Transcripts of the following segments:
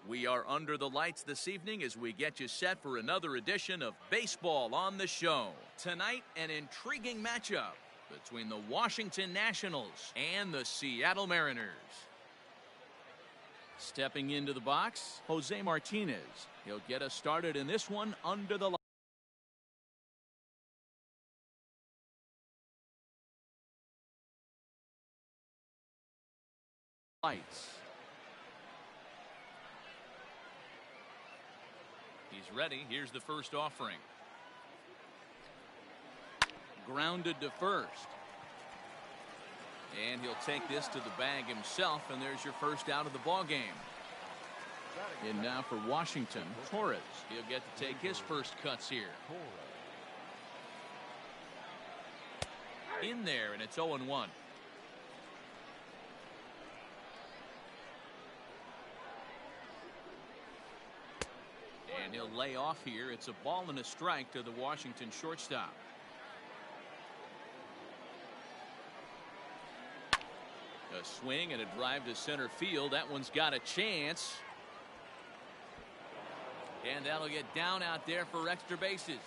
We are under the lights this evening as we get you set for another edition of Baseball on the Show. Tonight, an intriguing matchup between the Washington Nationals and the Seattle Mariners. Stepping into the box, Jose Martinez. He'll get us started in this one under the lights. He's ready. Here's the first offering. Grounded to first. And he'll take this to the bag himself, and there's your first out of the ball game. And now for Washington, Torres. He'll get to take his first cuts here. In there, and it's 0-1. And he'll lay off here. It's a ball and a strike to the Washington shortstop. A swing and a drive to center field. That one's got a chance. And that'll get down out there for extra bases.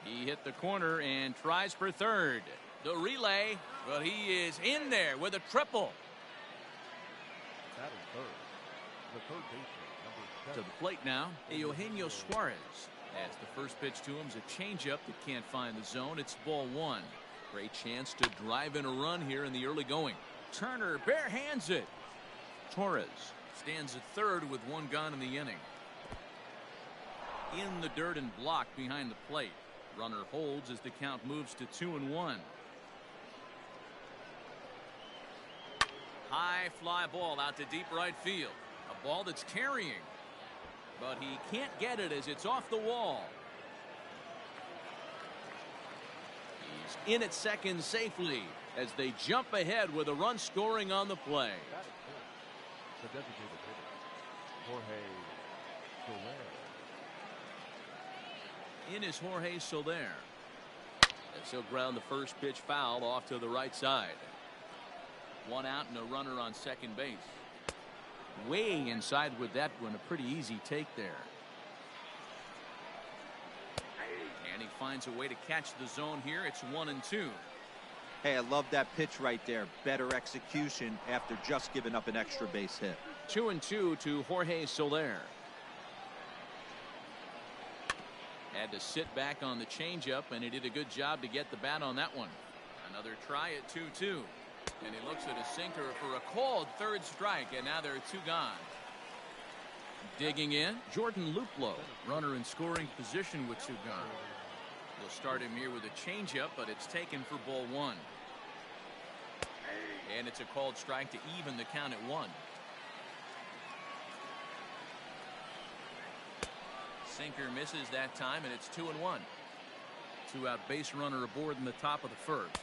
He hit the corner and tries for third. The relay, but he is in there with a triple. That is third. The third baseman, to the plate now, Eugenio Suarez. As the first pitch to him is a changeup that can't find the zone. It's ball one. Great chance to drive in a run here in the early going. Turner bare hands it. Torres stands at third with one gone in the inning. In the dirt and blocked behind the plate. Runner holds as the count moves to 2-1. High fly ball out to deep right field. A ball that's carrying. But he can't get it as it's off the wall. He's in at second safely as they jump ahead with a run scoring on the play. The designated hitter, Jorge Soler. In is Jorge Soler. As he'll ground the first pitch foul off to the right side. One out and a runner on second base. Way inside with that one. A pretty easy take there. And he finds a way to catch the zone here. It's 1-2. Hey, I love that pitch right there. Better execution after just giving up an extra base hit. 2-2 to Jorge Soler. Had to sit back on the changeup, and he did a good job to get the bat on that one. Another try at 2-2. And he looks at a sinker for a called third strike, and now there are two gone. Digging in, Jordan Luplow, runner in scoring position with two gone. We'll start him here with a changeup, but it's taken for ball one. And it's a called strike to even the count at 1. Sinker misses that time, and it's 2-1. Two out base runner aboard in the top of the first.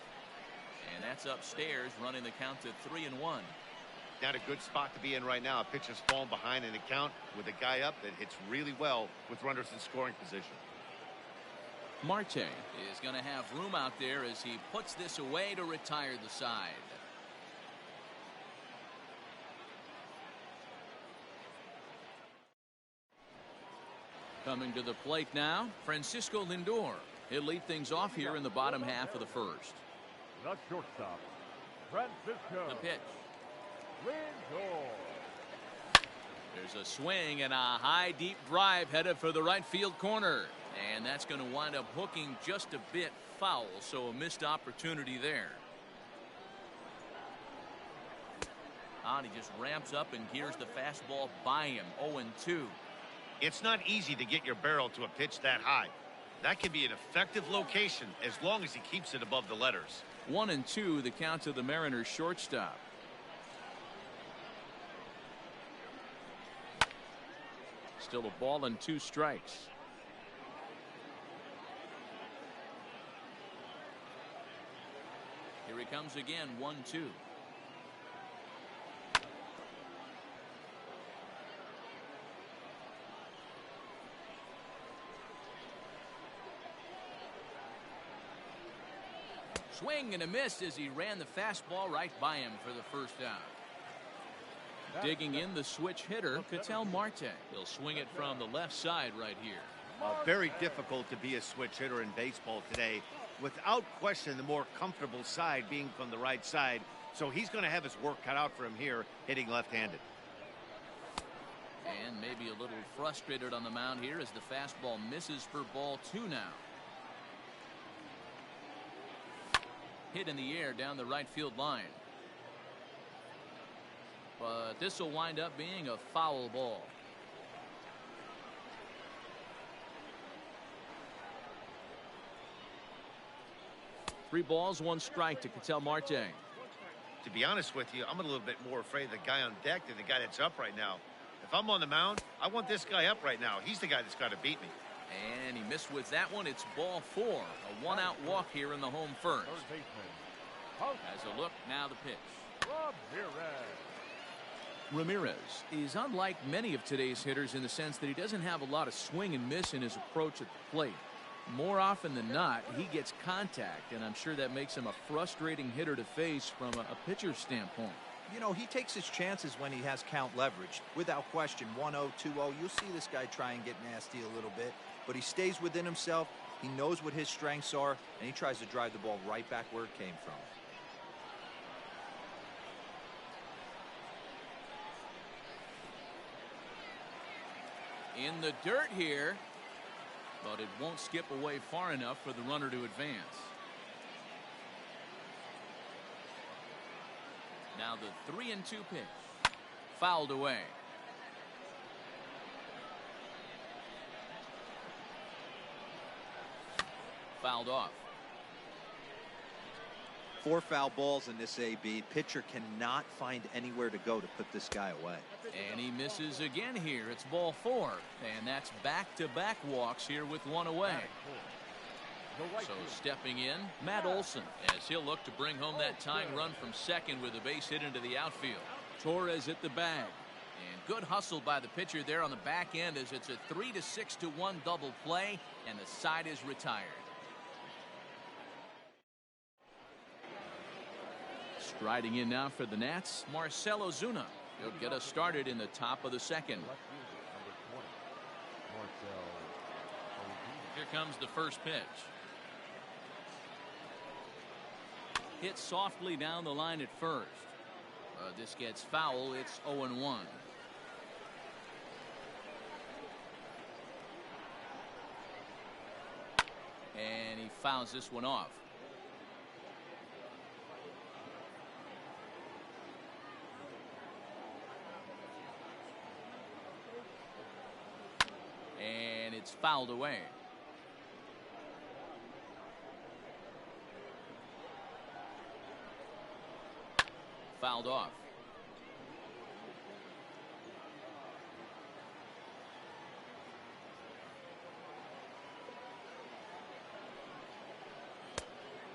And that's upstairs, running the count to 3-1. Not a good spot to be in right now. A pitcher's falling behind in the count with a guy up that hits really well with runners in scoring position. Marte is going to have room out there as he puts this away to retire the side. Coming to the plate now, Francisco Lindor. He'll lead things off here in the bottom half of the first. The shortstop, Francisco. The pitch. Lindor. There's a swing and a high deep drive headed for the right field corner. And that's going to wind up hooking just a bit foul, so a missed opportunity there. He just ramps up and gears the fastball by him. 0-2. It's not easy to get your barrel to a pitch that high. That can be an effective location as long as he keeps it above the letters. 1-2 the count to the Mariners shortstop. Still a ball and 2 strikes. Here he comes again. 1-2. Swing and a miss as he ran the fastball right by him for the first out. Digging in the switch hitter, Ketel Marte. He'll swing it from the left side right here. Very difficult to be a switch hitter in baseball today. Without question, the more comfortable side being from the right side. So he's going to have his work cut out for him here, hitting left-handed. And maybe a little frustrated on the mound here as the fastball misses for ball 2 now. Hit in the air down the right field line. But this will wind up being a foul ball. Three balls, one strike to Ketel Marte. To be honest with you, I'm a little bit more afraid of the guy on deck than the guy that's up right now. If I'm on the mound, I want this guy up right now. He's the guy that's got to beat me. And he missed with that one. It's ball 4. A one-out walk here in the home first. Third baseman. As a look, now the pitch. Ramirez. Ramirez is unlike many of today's hitters in the sense that he doesn't have a lot of swing and miss in his approach at the plate. More often than not, he gets contact, and I'm sure that makes him a frustrating hitter to face from a pitcher's standpoint. You know, he takes his chances when he has count leverage. Without question, 1-0, 2-0, you'll see this guy try and get nasty a little bit, but he stays within himself. He knows what his strengths are, and he tries to drive the ball right back where it came from. In the dirt here, but it won't skip away far enough for the runner to advance. Now the 3-2 pitch. Fouled away. Fouled off. 4 foul balls in this AB. Pitcher cannot find anywhere to go to put this guy away. And he misses again here. It's ball 4. And that's back-to-back walks here with one away. So stepping in, Matt Olson, as he'll look to bring home that tying run from second with a base hit into the outfield. Torres at the bag. And good hustle by the pitcher there on the back end as it's a 3-6-1 double play, and the side is retired. Striding in now for the Nats, Marcell Ozuna. He'll get us started in the top of the second. Here comes the first pitch. Hit softly down the line at first. This gets foul. It's 0-1. And he fouls this one off. And it's fouled away. Fouled off.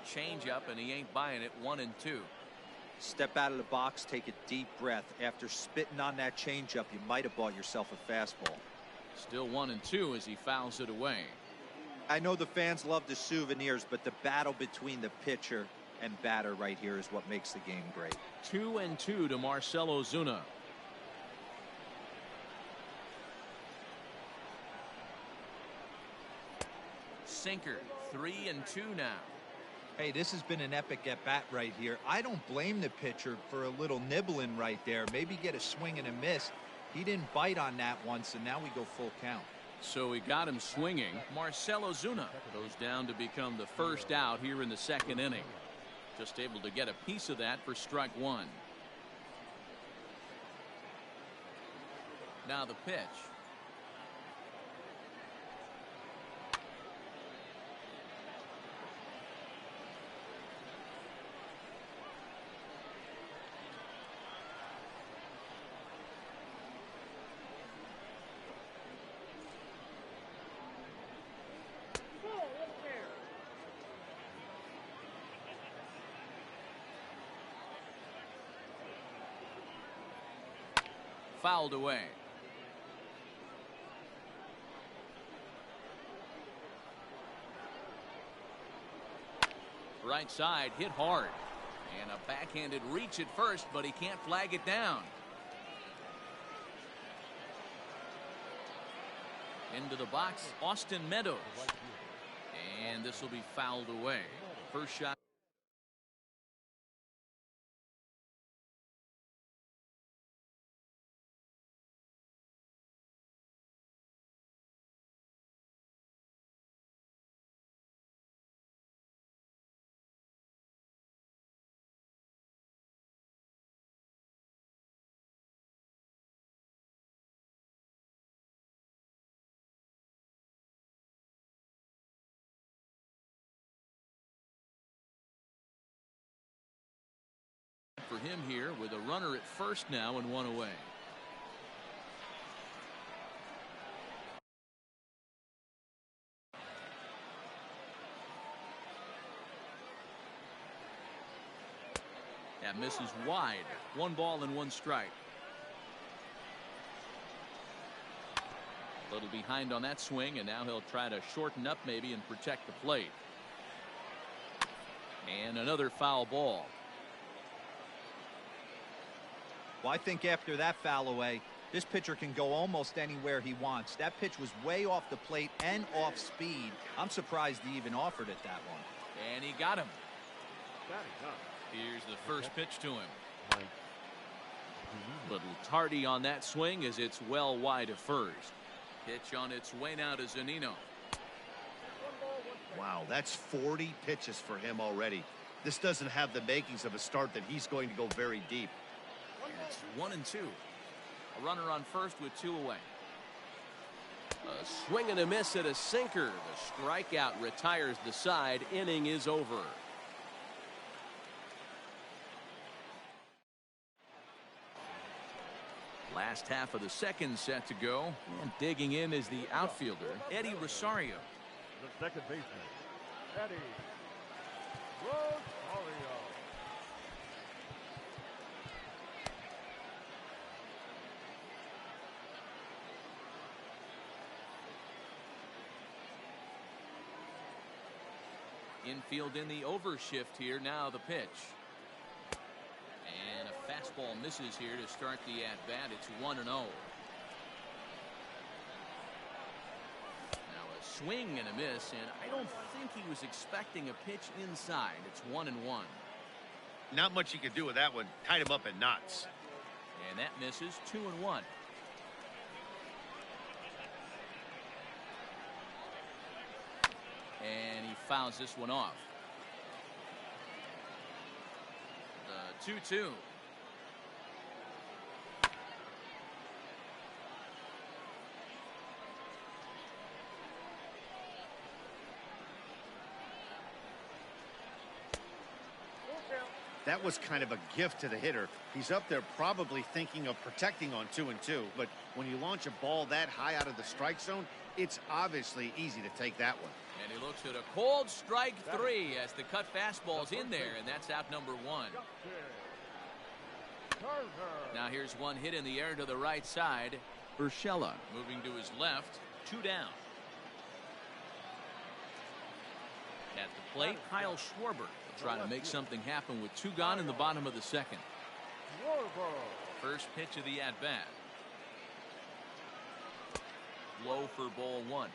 Change up, and he ain't buying it. 1-2. Step out of the box, take a deep breath. After spitting on that changeup, you might have bought yourself a fastball. Still 1-2 as he fouls it away. I know the fans love the souvenirs, but the battle between the pitcher and batter right here is what makes the game great. 2-2 to Marcell Ozuna. Sinker. 3-2 now. Hey, this has been an epic at-bat right here. I don't blame the pitcher for a little nibbling right there. Maybe get a swing and a miss. He didn't bite on that one, so now we go full count. So he got him swinging. Marcell Ozuna goes down to become the first out here in the second inning. Just able to get a piece of that for strike 1. Now the pitch. Fouled away. Right side hit hard. And a backhanded reach at first, but he can't flag it down. Into the box, Austin Meadows. And this will be fouled away. First shot. For him here with a runner at first now and one away. That misses wide. 1 ball and 1 strike. A little behind on that swing, and now he'll try to shorten up maybe and protect the plate. And another foul ball. Well, I think after that foul away, this pitcher can go almost anywhere he wants. That pitch was way off the plate and off speed. I'm surprised he even offered it that one. And he got him. Here's the first pitch to him. Little tardy on that swing as it's well wide of first. Pitch on its way now to Zunino. Wow, that's 40 pitches for him already. This doesn't have the makings of a start that he's going to go very deep. It's 1-2. A runner on first with 2 away. A swing and a miss at a sinker. The strikeout retires the side. Inning is over. Last half of the second set to go. And digging in is the outfielder, Eddie Rosario. The second baseman, Eddie Rosario. Infield in the overshift here. Now the pitch. And a fastball misses here to start the at-bat. It's 1-0. Now a swing and a miss, and I don't think he was expecting a pitch inside. It's 1-1. Not much you can do with that one. Tied him up in knots. And that misses. 2-1. And he fouls this one off. The 2-2. That was kind of a gift to the hitter. He's up there probably thinking of protecting on 2-2, but when you launch a ball that high out of the strike zone, it's obviously easy to take that one. And he looks at a cold strike 3 as the cut fastball's in there, and that's out number 1. Now here's one hit in the air to the right side. Urshela moving to his left. 2 down. At the plate, Kyle Schwarber trying to make something happen with 2 gone in the bottom of the second. First pitch of the at-bat. Low for ball 1.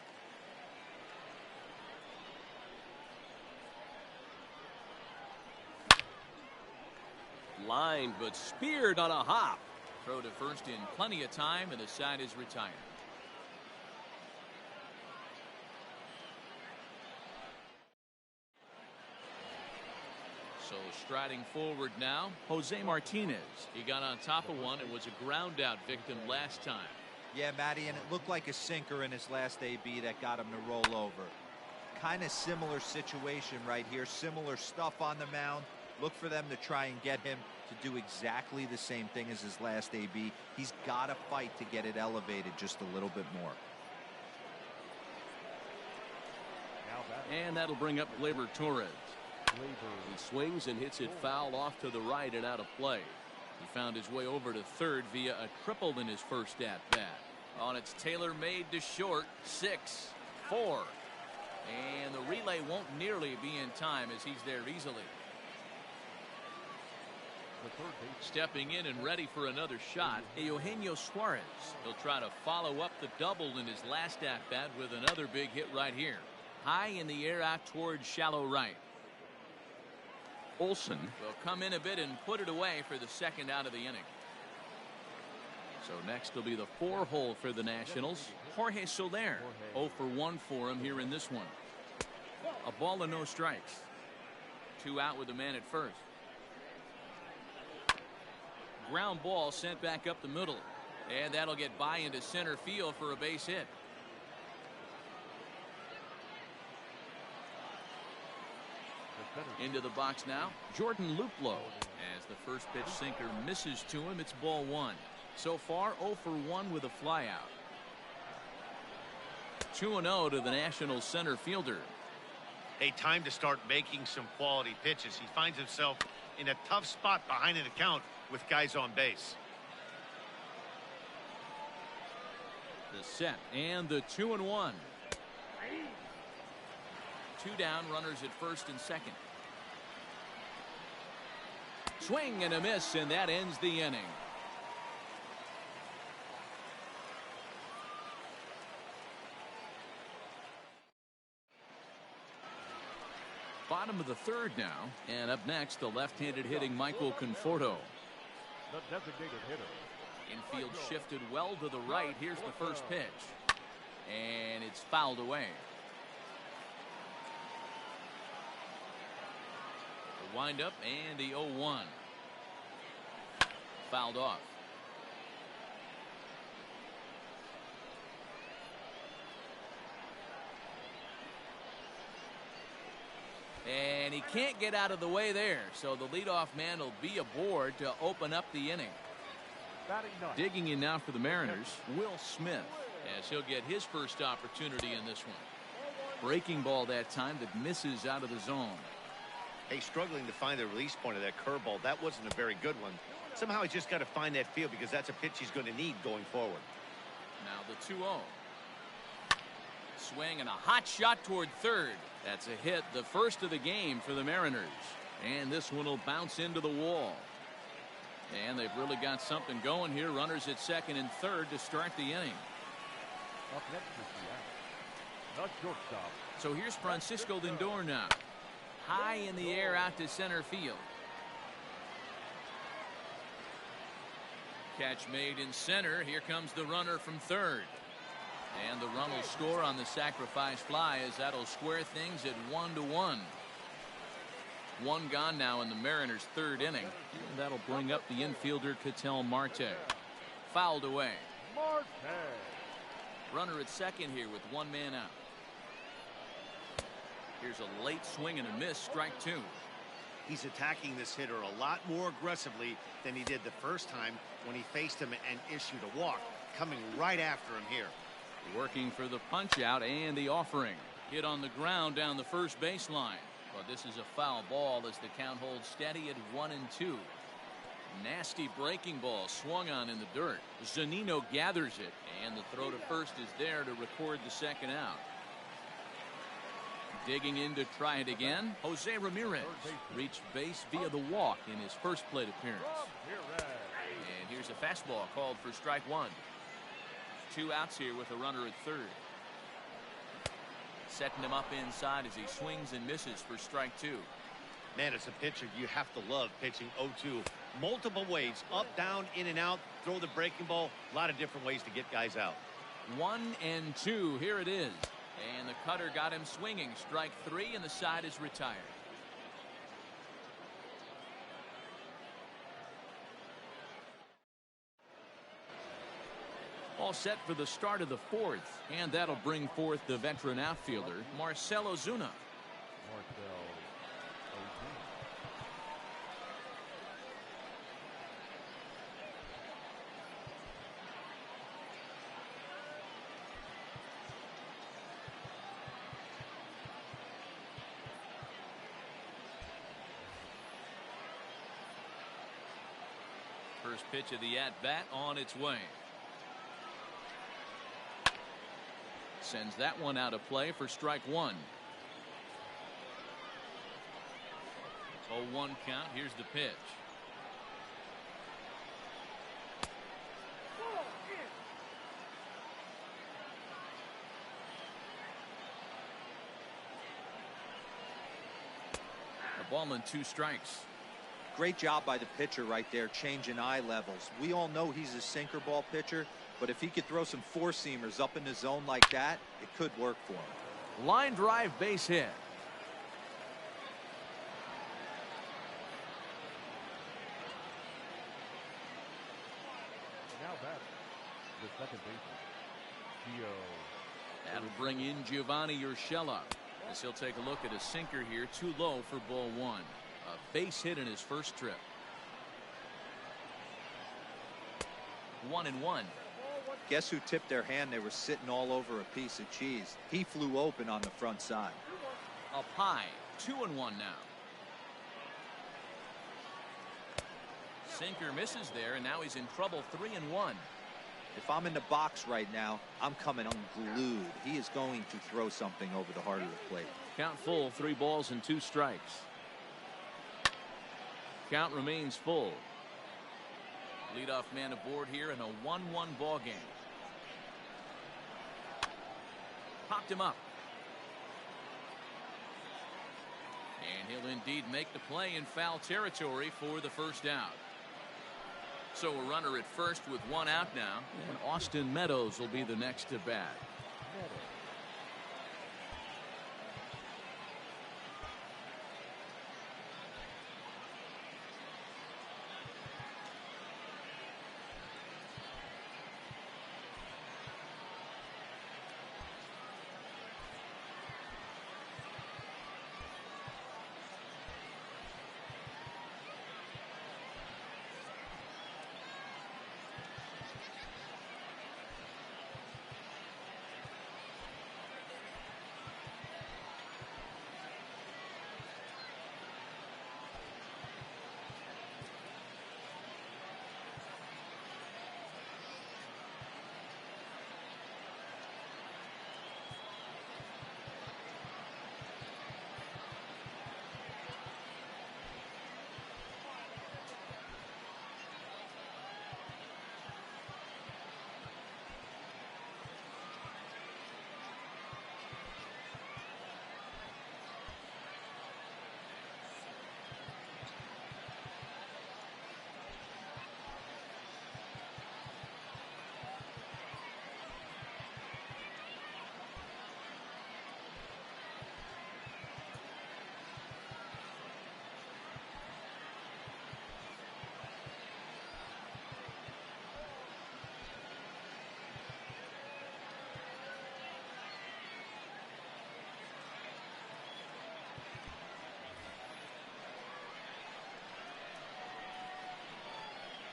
Lined but speared on a hop. Throw to first in plenty of time, and the side is retired. So striding forward now, Jose Martinez. He got on top of one and was a ground out victim last time. Yeah, Matty, and it looked like a sinker in his last AB that got him to roll over. Kind of similar situation right here. Similar stuff on the mound. Look for them to try and get him to do exactly the same thing as his last AB. He's got to fight to get it elevated just a little bit more. And that'll bring up Gleyber Torres. He swings and hits it foul off to the right and out of play. He found his way over to third via a triple in his first at-bat. On its tailor-made to short, 6-4. And the relay won't nearly be in time as he's there easily. the third base. Stepping in and ready for another shot, Eugenio Suarez. He'll try to follow up the double in his last at-bat with another big hit right here. High in the air out towards shallow right. Olsen will come in a bit and put it away for the second out of the inning. So next will be the 4-hole for the Nationals. Jorge Soler, 0 for 1 for him here in this one. A ball and no strikes. 2 out with a man at first. Ground ball sent back up the middle. And that'll get by into center field for a base hit. Into the box now, Jordan Luplow. As the first pitch sinker misses to him, it's ball 1. So far, 0 for 1 with a flyout. 2-0 to the National center fielder. Hey, time to start making some quality pitches. He finds himself in a tough spot behind an account with guys on base. The set and the 2-1. 2 down, runners at first and second. Swing and a miss, and that ends the inning. Bottom of the third now, and up next, the left-handed hitting Michael Conforto. The designated hitter. Infield shifted well to the right. Here's the first pitch, and it's fouled away. The windup and the 0-1. Fouled off. And he can't get out of the way there, so the leadoff man will be aboard to open up the inning. Digging in now for the Mariners, Will Smith, as he'll get his first opportunity in this one. Breaking ball that time that misses out of the zone. Hey, struggling to find the release point of that curveball. That wasn't a very good one. Somehow he's just got to find that feel because that's a pitch he's going to need going forward. Now the 2-0. Swing and a hot shot toward third. That's a hit, the first of the game for the Mariners. And this one will bounce into the wall. And they've really got something going here. Runners at second and third to start the inning. Up next is the shortstop. So here's Francisco Lindor now. High in the air out to center field. Catch made in center. Here comes the runner from third. And the run will score on the sacrifice fly as that'll square things at 1-1. 1 gone now in the Mariners' third inning. And that'll bring up the infielder Ketel Marte. Fouled away. Runner at second here with 1 man out. Here's a late swing and a miss, strike 2. He's attacking this hitter a lot more aggressively than he did the first time when he faced him and issued a walk. Coming right after him here. Working for the punch out and the offering. Hit on the ground down the first baseline. But this is a foul ball as the count holds steady at 1-2. Nasty breaking ball swung on in the dirt. Zunino gathers it, and the throw to first is there to record the second out. Digging in to try it again, Jose Ramirez reached base via the walk in his first plate appearance. And here's a fastball called for strike 1. 2 outs here with a runner at third. Setting him up inside as he swings and misses for strike 2. Man, as a pitcher, you have to love pitching 0-2. Multiple ways, up, down, in and out, throw the breaking ball. A lot of different ways to get guys out. 1-2, here it is. And the cutter got him swinging. Strike 3, and the side is retired. All set for the start of the fourth, and that'll bring forth the veteran outfielder, Marcell Ozuna. First pitch of the at-bat on its way. Sends that one out of play for strike 1. 0-1 count. Here's the pitch. Ball and 2 strikes. Great job by the pitcher right there, changing eye levels. We all know he's a sinker ball pitcher, but if he could throw some four-seamers up in the zone like that, it could work for him. Line drive, base hit. Now back, the second baseman, Gio. That'll bring in Giovanni Urshela, as he'll take a look at a sinker here, too low for ball 1. A base hit in his first trip. 1-1. Guess who tipped their hand? They were sitting all over a piece of cheese. He flew open on the front side. Up high, 2-1 now. Sinker misses there, and now he's in trouble. 3-1. If I'm in the box right now, I'm coming unglued. He is going to throw something over the heart of the plate. Count full, 3 balls and 2 strikes. Count remains full. Leadoff man aboard here in a 1-1 ball game. Popped him up. And he'll indeed make the play in foul territory for the first out. So a runner at first with 1 out now. And Austin Meadows will be the next to bat.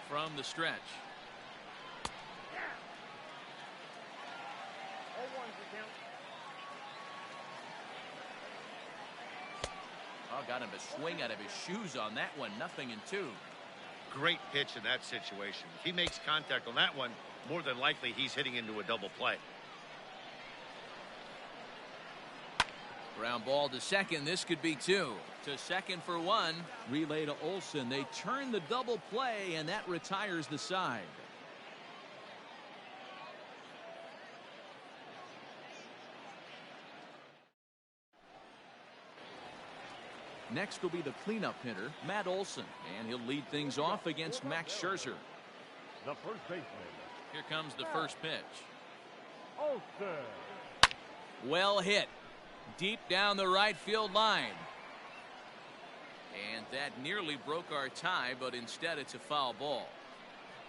From the stretch. Oh, got him to swing out of his shoes on that one. 0-2. Great pitch in that situation. If he makes contact on that one, more than likely he's hitting into a double play. Ground ball to second. This could be 2. To second for 1. Relay to Olsen. They turn the double play, and that retires the side. Next will be the cleanup hitter, Matt Olsen, and he'll lead things off against Max Scherzer. The first baseman. Here comes the first pitch. Olsen. Well hit. Deep down the right field line. And that nearly broke our tie, but instead it's a foul ball.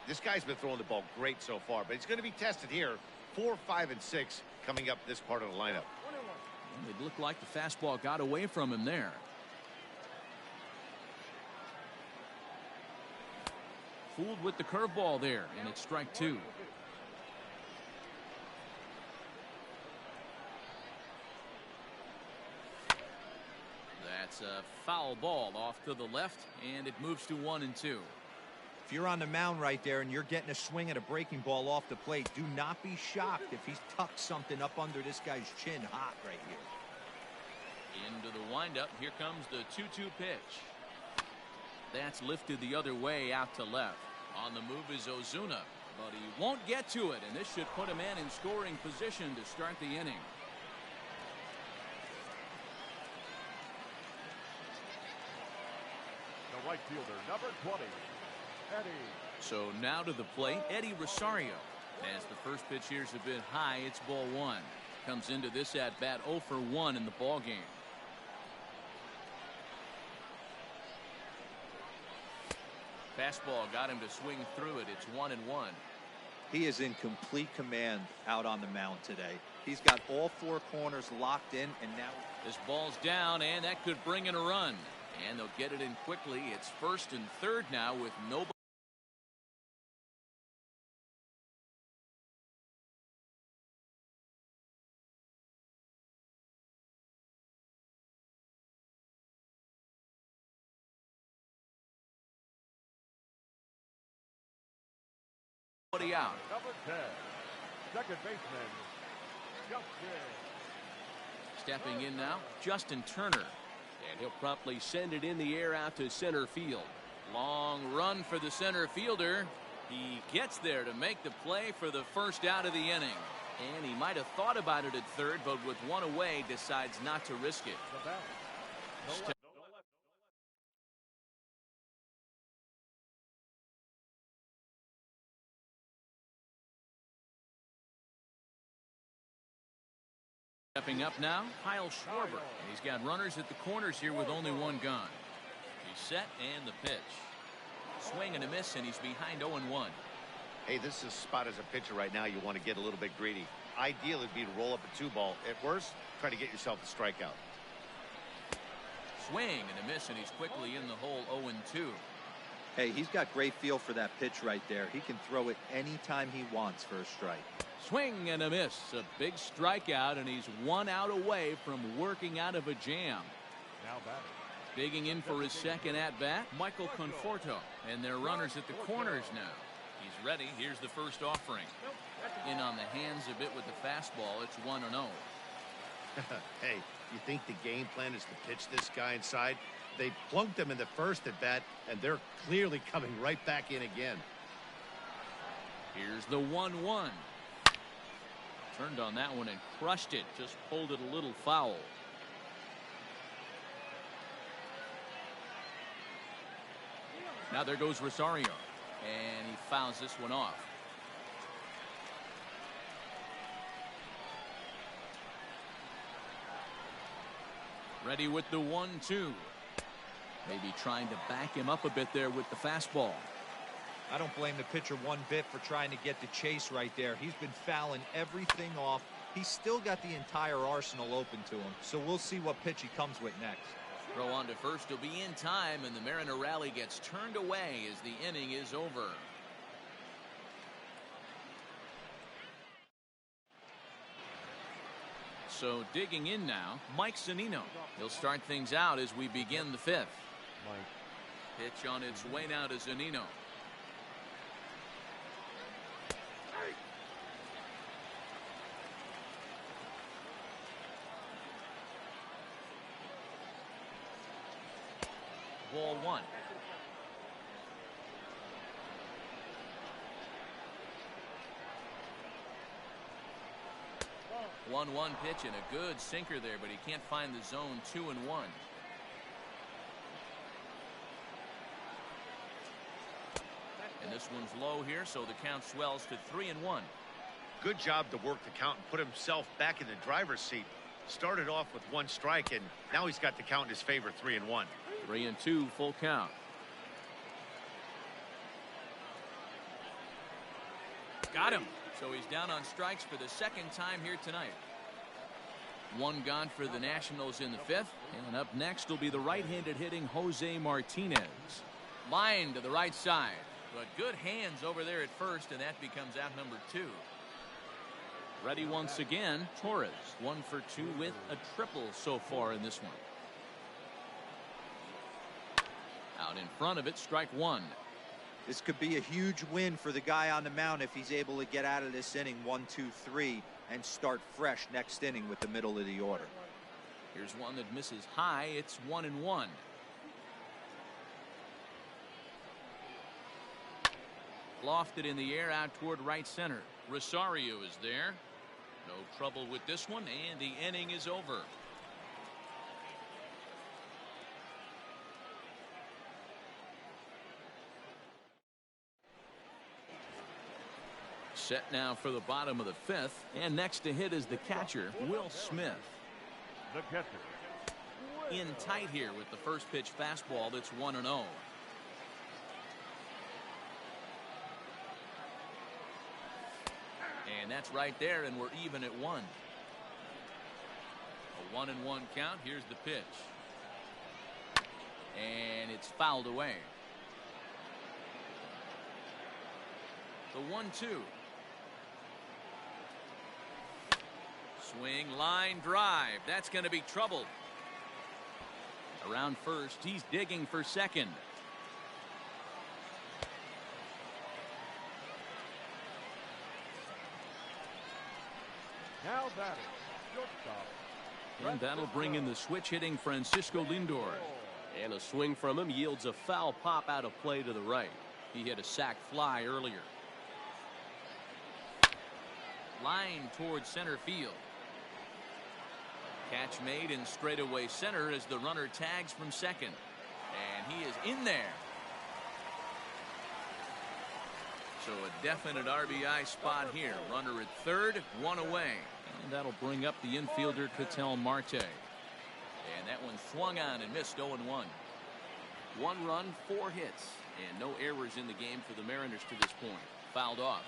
This guy's been throwing the ball great so far, but he's going to be tested here. 4, 5, and 6 coming up this part of the lineup. It looked like the fastball got away from him there. Fooled with the curveball there, and it's strike 2. That's a foul ball off to the left, and it moves to 1-2. If you're on the mound right there and you're getting a swing at a breaking ball off the plate, do not be shocked if he's tucked something up under this guy's chin hot right here. Into the windup. Here comes the 2-2 pitch. That's lifted the other way out to left. On the move is Ozuna, but he won't get to it, and this should put a man in scoring position to start the inning. fielder, number 20, Eddie. So now to the plate, Eddie Rosario. As the first pitch here's a bit high, it's ball one. Comes into this at bat 0 for 1 in the ball game. Fastball got him to swing through it. It's 1-1. He is in complete command out on the mound today. He's got all four corners locked in, and now this ball's down, and that could bring in a run. And they'll get it in quickly. It's first and third now with nobody out. Number 10, second baseman, Justin. Stepping in now, Justin Turner. And he'll promptly send it in the air out to center field. Long run for the center fielder. He gets there to make the play for the first out of the inning. And he might have thought about it at third, but with one away, decides not to risk it. Stepping up now, Kyle Schwarber. And he's got runners at the corners here with only one gone. He's set and the pitch. Swing and a miss, and he's behind 0-1. Hey, this is a spot as a pitcher right now. You want to get a little bit greedy. Ideal would be to roll up a 2-ball. At worst, try to get yourself a strikeout. Swing and a miss, and he's quickly in the hole 0-2. hey, he's got great feel for that pitch right there. He can throw it anytime he wants for a strike. Swing and a miss. A big strikeout, and he's 1 out away from working out of a jam. Now batting. Digging in for his second at-bat, Michael Conforto. And their runners at the corners now. He's ready. Here's the first offering. In on the hands a bit with the fastball. It's 1-0. Hey, you think the game plan is to pitch this guy inside? They plunked him in the first at-bat, and they're clearly coming right back in again. Here's the 1-1. Turned on that one and crushed it. Just pulled it a little foul. Now there goes Rosario. And he fouls this one off. Ready with the 1-2. Maybe trying to back him up a bit there with the fastball. I don't blame the pitcher one bit for trying to get the chase right there. He's been fouling everything off. He's still got the entire arsenal open to him. So we'll see what pitch he comes with next. Throw on to first will be in time, and the Mariner rally gets turned away as the inning is over. So digging in now, Mike Zunino. He'll start things out as we begin the fifth. Pitch on its way now to Zunino. Ball one. One pitch and a good sinker there, but he can't find the zone. 2-1. And this one's low here, so the count swells to 3-1. Good job to work the count and put himself back in the driver's seat. Started off with 1 strike, and now he's got the count in his favor, 3-1. 3-2, full count. Got him. So he's down on strikes for the second time here tonight. 1 gone for the Nationals in the fifth. And up next will be the right-handed hitting Jose Martinez. Line to the right side. But good hands over there at first, and that becomes out number 2. Ready once again, Torres. 1 for 2 with a triple so far in this one. Out in front of it, strike 1. This could be a huge win for the guy on the mound if he's able to get out of this inning 1-2-3 and start fresh next inning with the middle of the order. Here's one that misses high. It's 1-1. Lofted in the air out toward right center. Rosario is there. No trouble with this one, and the inning is over. Set now for the bottom of the fifth, and next to hit is the catcher, Will Smith. The catcher. In tight here with the first pitch fastball that's 1-0. And that's right there, and we're even at 1. A 1-1 count. Here's the pitch. And it's fouled away. The 1-2. Swing, line drive. That's going to be trouble. Around first, he's digging for second. Now batting, shortstop. And that'll bring in the switch hitting Francisco Lindor. And a swing from him yields a foul pop out of play to the right. He hit a sac fly earlier. Line towards center field. Catch made in straightaway center as the runner tags from second. And he is in there. So a definite RBI spot here. Runner at third, 1 away. And that'll bring up the infielder Ketel Marte. And that one swung on and missed 0-1. 1 run, 4 hits. And no errors in the game for the Mariners to this point. Fouled off.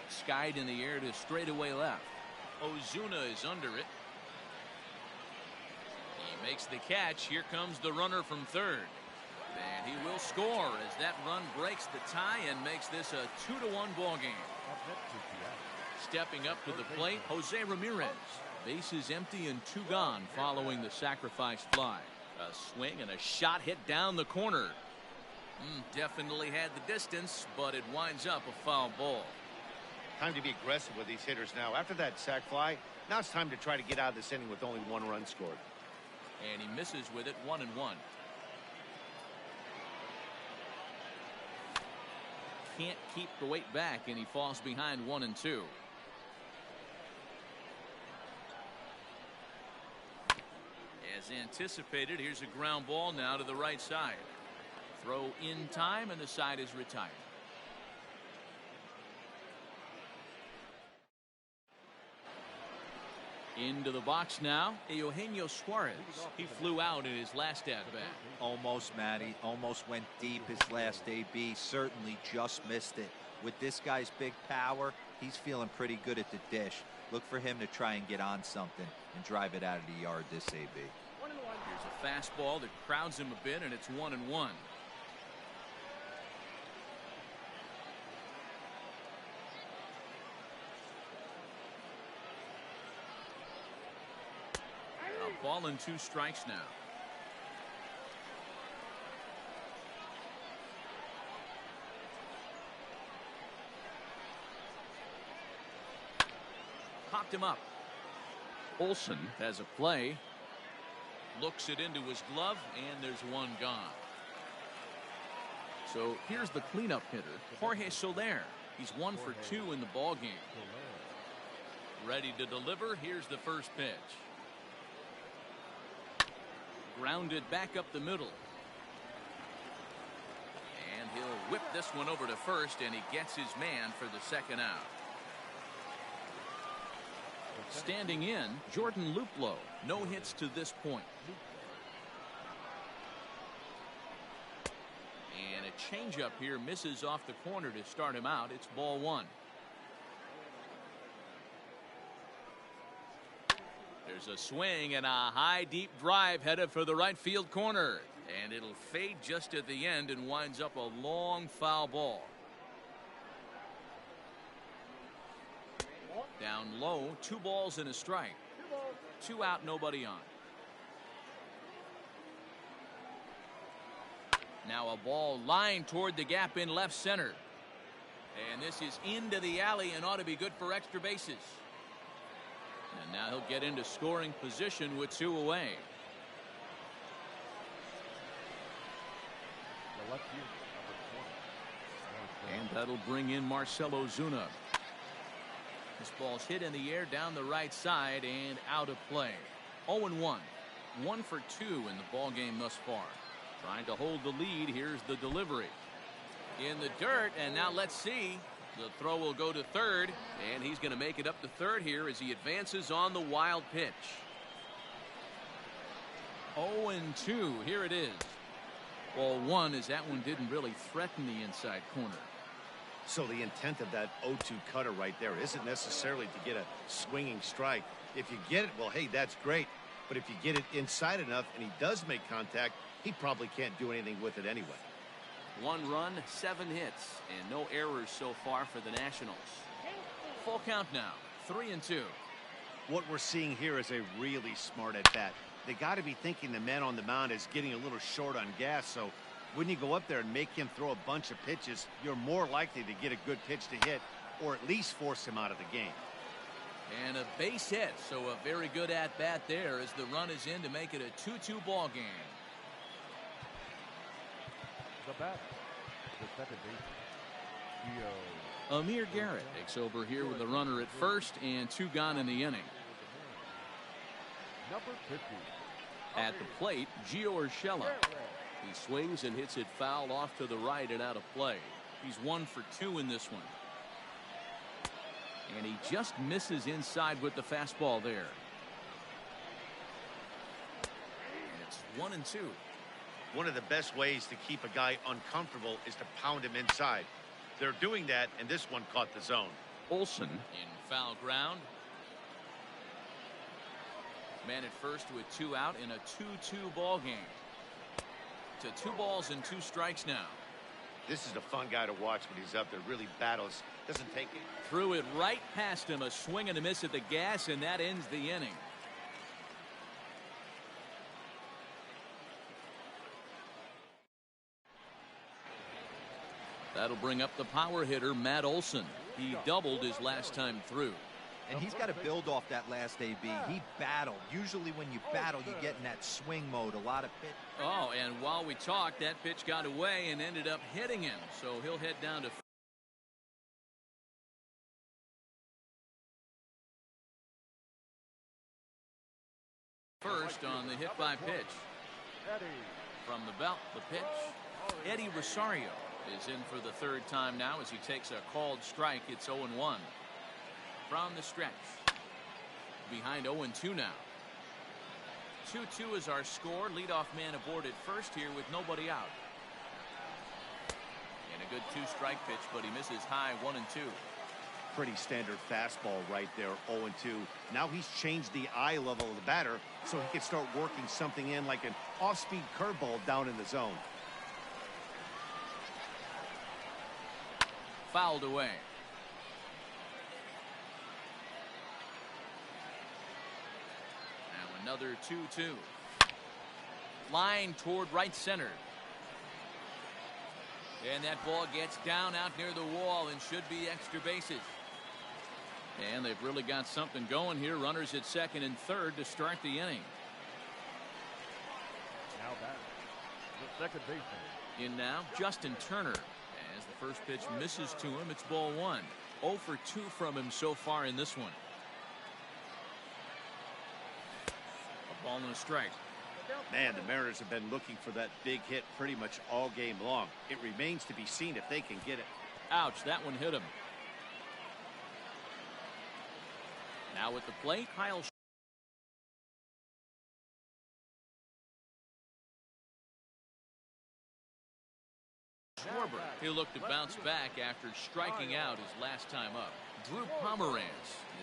Skied in the air to straightaway left. Ozuna is under it. He makes the catch. Here comes the runner from third. And he will score as that run breaks the tie and makes this a 2-1 ball game. Stepping up to the plate, Jose Ramirez. Bases empty and 2 gone following the sacrifice fly. A swing and a shot hit down the corner. Definitely had the distance, but it winds up a foul ball. Time to be aggressive with these hitters now. After that sac fly, now it's time to try to get out of this inning with only 1 run scored. And he misses with it, 1-1. Can't keep the weight back, and he falls behind 1-2. As anticipated, here's a ground ball now to the right side. Throw in time, and the side is retired. Into the box now, Eugenio Suarez. He flew out in his last at-bat. Almost, Matty. Almost went deep his last AB. Certainly just missed it. With this guy's big power, he's feeling pretty good at the dish. Look for him to try and get on something and drive it out of the yard this AB. Here's a fastball that crowds him a bit, and it's 1-1. A ball and 2 strikes now. Popped him up. Olsen has a play. Looks it into his glove, and there's 1 gone. So here's the cleanup hitter, Jorge Soler. He's 1 for 2 in the ball game. Ready to deliver. Here's the first pitch. Grounded back up the middle. And he'll whip this one over to first, and he gets his man for the second out. Standing in, Jordan Luplow. No hits to this point. And a changeup here misses off the corner to start him out. It's ball 1. There's a swing and a high deep drive headed for the right field corner. And it'll fade just at the end and winds up a long foul ball. Down low, 2 balls and a strike. 2 out, nobody on. Now a ball lined toward the gap in left center. And this is into the alley and ought to be good for extra bases. And now he'll get into scoring position with 2 away. The left fielder, number 20. And that'll bring in Marcell Ozuna. This ball's hit in the air down the right side and out of play. 0-1. 1 for 2 in the ball game thus far. Trying to hold the lead. Here's the delivery. In the dirt, and now let's see. The throw will go to third, and he's going to make it up to third here as he advances on the wild pitch. 0-2. Here it is. Ball one, as that one didn't really threaten the inside corner. So the intent of that 0-2 cutter right there isn't necessarily to get a swinging strike. If you get it, well, hey, that's great. But if you get it inside enough and he does make contact, he probably can't do anything with it anyway. 1 run, 7 hits, and no errors so far for the Nationals. Full count now. 3-2. What we're seeing here is a really smart at bat. They got to be thinking the man on the mound is getting a little short on gas, so when you go up there and make him throw a bunch of pitches, you're more likely to get a good pitch to hit or at least force him out of the game. And a base hit, so a very good at bat there as the run is in to make it a 2-2 ball game. The batter, the second baseman, Amir Garrett takes over here with a runner at first and 2 gone in the inning. number 50. At the plate, Gio Urshela. He swings and hits it foul off to the right and out of play. He's 1 for 2 in this one. And he just misses inside with the fastball there. And it's 1-2. One of the best ways to keep a guy uncomfortable is to pound him inside. They're doing that, and this one caught the zone. Olsen in foul ground. Man at first with 2 out in a 2-2 ball game. To 2 balls and 2 strikes now. This is a fun guy to watch when he's up there. Really battles. Doesn't take it. Threw it right past him. A swing and a miss at the gas, and that ends the inning. That'll bring up the power hitter, Matt Olson. He doubled his last time through. And he's got to build off that last AB. He battled. Usually when you battle, you get in that swing mode. A lot of pitch. Oh, and while we talked, that pitch got away and ended up hitting him. So he'll head down to first on the hit by pitch. From the belt, the pitch. Eddie Rosario is in for the 3rd time now as he takes a called strike. It's 0-1. From the stretch. Behind 0-2 now. 2-2 is our score. Leadoff man aboard at first here with nobody out. And a good 2-strike pitch, but he misses high. 1-2. Pretty standard fastball right there. 0-2. Now he's changed the eye level of the batter so he can start working something in like an off-speed curveball down in the zone. Fouled away. Now another 2-2. Line toward right center. And that ball gets down out near the wall and should be extra bases. And they've really got something going here. Runners at second and third to start the inning. Now back, the second baseman. In now, Justin Turner. As the first pitch misses to him, it's ball 1. 0 for 2 from him so far in this one. A ball and a strike. Man, the Mariners have been looking for that big hit pretty much all game long. It remains to be seen if they can get it. Ouch, that one hit him. Now at the plate, Kyle Schwarber. He'll look to bounce back after striking out his last time up. Drew Pomeranz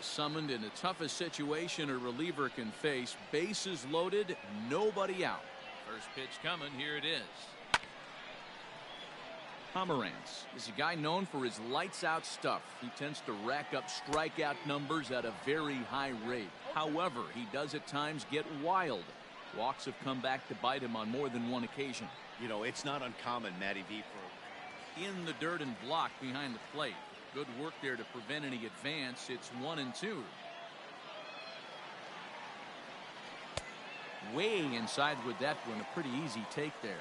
is summoned in the toughest situation a reliever can face. Bases loaded, nobody out. First pitch coming, here it is. Pomeranz is a guy known for his lights-out stuff. He tends to rack up strikeout numbers at a very high rate. However, he does at times get wild. Walks have come back to bite him on more than one occasion. You know, it's not uncommon, Matty V, for in the dirt and blocked behind the plate. Good work there to prevent any advance. It's 1-2. Way inside with that one. A pretty easy take there.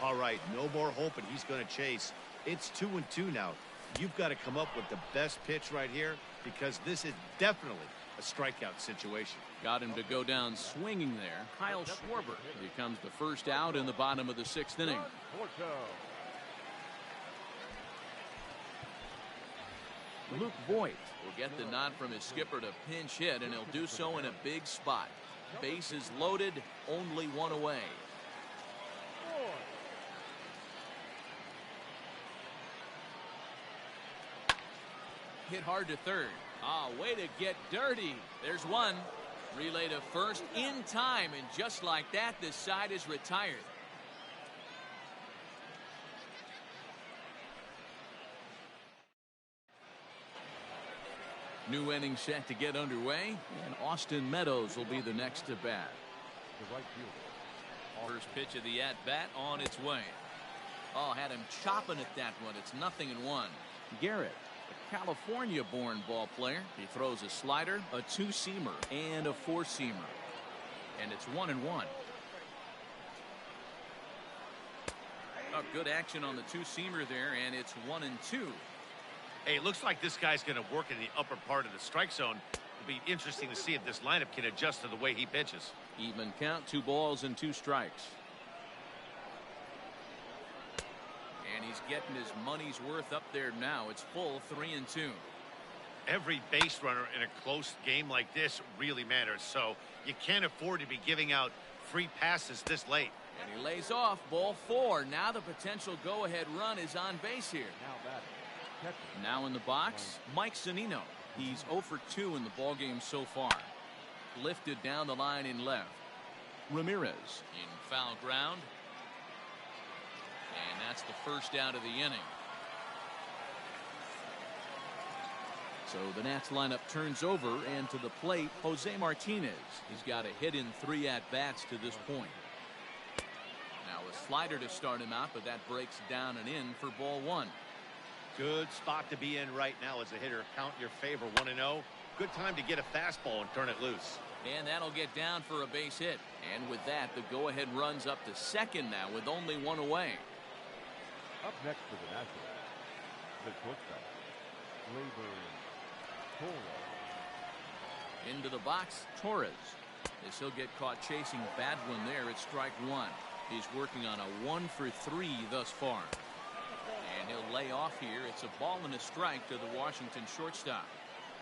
all right, no more hoping he's going to chase. It's 2-2 now. You've got to come up with the best pitch right here because this is definitely a strikeout situation. Got him to go down swinging there. Kyle Schwarber becomes the first out in the bottom of the 6th inning. Luke Voigt will get the nod from his skipper to pinch hit, and he'll do so in a big spot. Bases loaded, only one away. Hit hard to third. Way to get dirty. There's one. Relay to first in time, and just like that, this side is retired. New inning set to get underway, and Austin Meadows will be the next to bat. The right fielder. First pitch of the at-bat on its way. Had him chopping at that one. It's 0-1. Garrett, a California-born ball player. He throws a slider, a two-seamer, and a four-seamer. And it's 1-1. Good action on the two-seamer there, and it's 1-2. Hey, it looks like this guy's going to work in the upper part of the strike zone. It'll be interesting to see if this lineup can adjust to the way he pitches. Even count, 2 balls and 2 strikes. And he's getting his money's worth up there now. It's full 3-2. Every base runner in a close game like this really matters, so you can't afford to be giving out free passes this late. And he lays off, ball 4. Now the potential go-ahead run is on base here. Now in the box, Mike Zunino. He's 0 for 2 in the ballgame so far. Lifted down the line in left. Ramirez in foul ground. And that's the first out of the inning. So the Nats lineup turns over, and to the plate, Jose Martinez. He's got a hit in 3 at-bats to this point. Now a slider to start him out, but that breaks down and in for ball 1. Good spot to be in right now as a hitter. Count your favor, 1-0. Good time to get a fastball and turn it loose. And that'll get down for a base hit. And with that, the go-ahead runs up to second now with only 1 away. Up next for the Nationals, the shortstop, Torres. Into the box, Torres. As he'll get caught chasing bad one there at strike 1. He's working on a 1 for 3 thus far. And he'll lay off here. It's a ball and a strike to the Washington shortstop.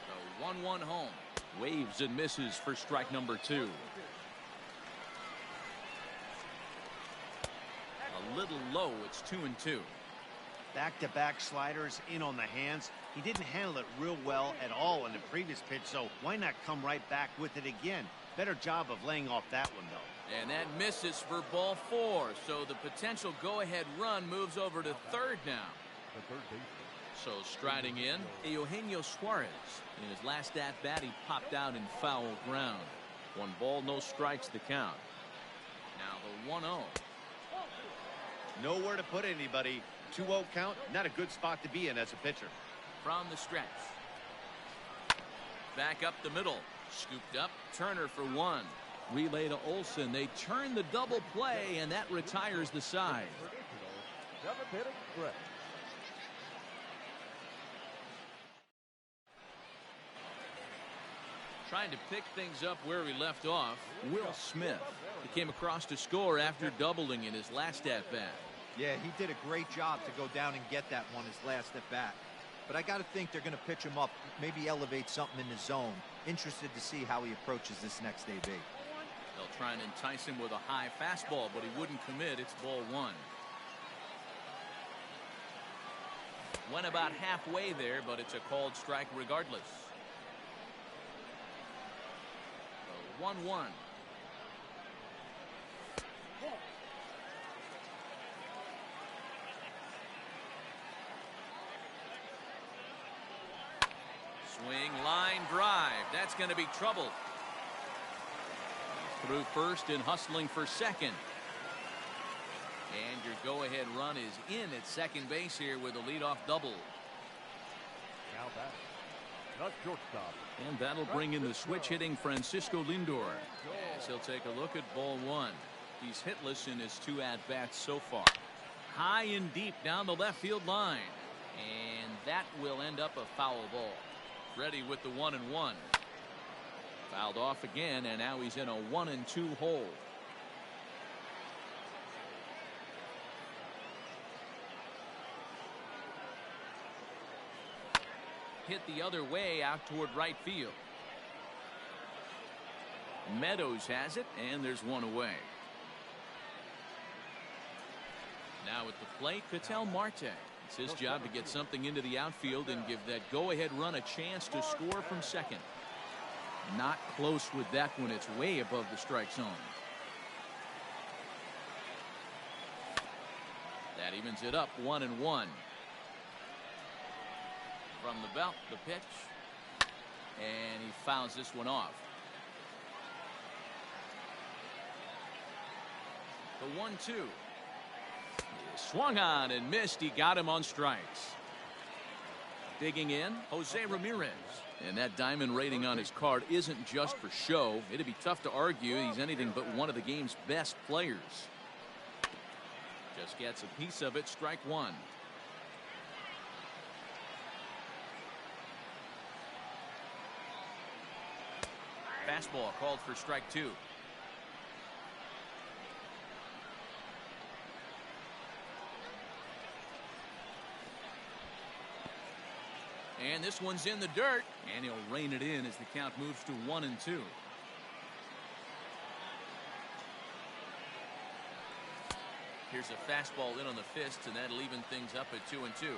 So 1-1 home. Waves and misses for strike number 2. A little low. It's 2-2. Back-to-back sliders in on the hands. He didn't handle it real well at all in the previous pitch, so why not come right back with it again? Better job of laying off that one, though. And that misses for ball 4. So the potential go-ahead run moves over to third now. The third baseman. So striding in, Eugenio Suarez. In his last at-bat, he popped out in foul ground. 1 ball, no strikes to count. Now the 1-0. Nowhere to put anybody. 2-0 count, not a good spot to be in as a pitcher. From the stretch. Back up the middle. Scooped up. Turner for 1. Relay to Olsen. They turn the double play, and that retires the side. Trying to pick things up where we left off, Will Smith. He came across to score after doubling in his last at-bat. Yeah, he did a great job to go down and get that one his last at-bat. But I got to think they're going to pitch him up, maybe elevate something in the zone. Interested to see how he approaches this next AB. They'll try and entice him with a high fastball, but he wouldn't commit. It's ball 1. Went about halfway there, but it's a called strike regardless. So 1-1. Swing, line drive. That's going to be trouble. Through first and hustling for second. And your go-ahead run is in at second base here with a leadoff double. Now back. Not shortstop. And that'll bring in the switch-hitting Francisco Lindor. As he'll take a look at ball 1. He's hitless in his 2 at-bats so far. High and deep down the left field line. And that will end up a foul ball. Ready with the 1-1. Fouled off again, and now he's in a 1-2 hole. Hit the other way out toward right field. Meadows has it, and there's one away. Now at the plate, Ketel Marte. It's his job to get something into the outfield and give that go-ahead run a chance to score from second. Not close with that one. It's way above the strike zone. That evens it up, 1-1. From the belt, the pitch. And he fouls this one off. The 1-2. Swung on and missed. He got him on strikes. Digging in, Jose Ramirez. And that diamond rating on his card isn't just for show. It'd be tough to argue he's anything but one of the game's best players. Just gets a piece of it. Strike one. Fastball called for strike two. And this one's in the dirt, and he'll rein it in as the count moves to 1-2. Here's a fastball in on the fist, and that'll even things up at 2-2.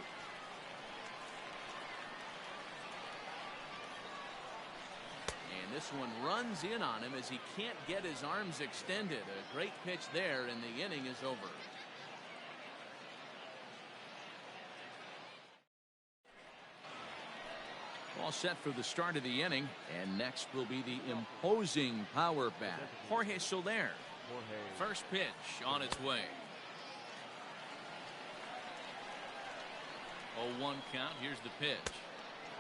And this one runs in on him as he can't get his arms extended. A great pitch there, and the inning is over. All set for the start of the inning, and next will be the imposing power bat, Jorge Soler. First pitch on its way. 0-1 count. Here's the pitch.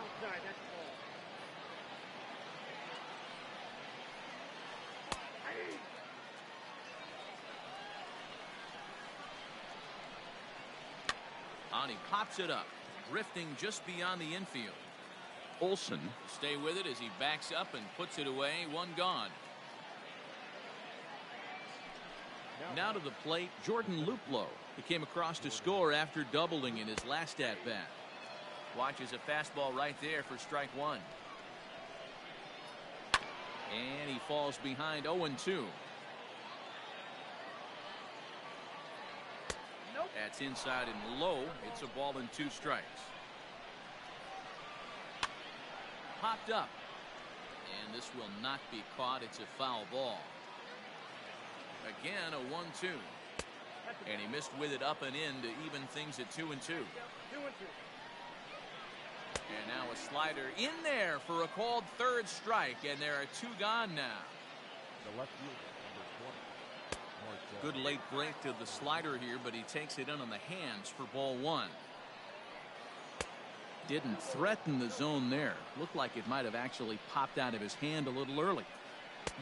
Outside, that's ball. On he pops it up, drifting just beyond the infield. Olsen stay with it as he backs up and puts it away. One gone. Now to the plate, Jordan Luplow. He came across to score after doubling in his last at bat. Watches a fastball right there for strike one. And he falls behind 0-2. Nope. That's inside and low. It's a ball and two strikes. Popped up, and this will not be caught. It's a foul ball. Again, a 1-2, and he missed with it up and in to even things at 2-2. And now a slider in there for a called third strike, and there are two gone now. The left fielder, number 20. Good late break to the slider here, but he takes it in on the hands for ball one. Didn't threaten the zone there. Looked like it might have actually popped out of his hand a little early.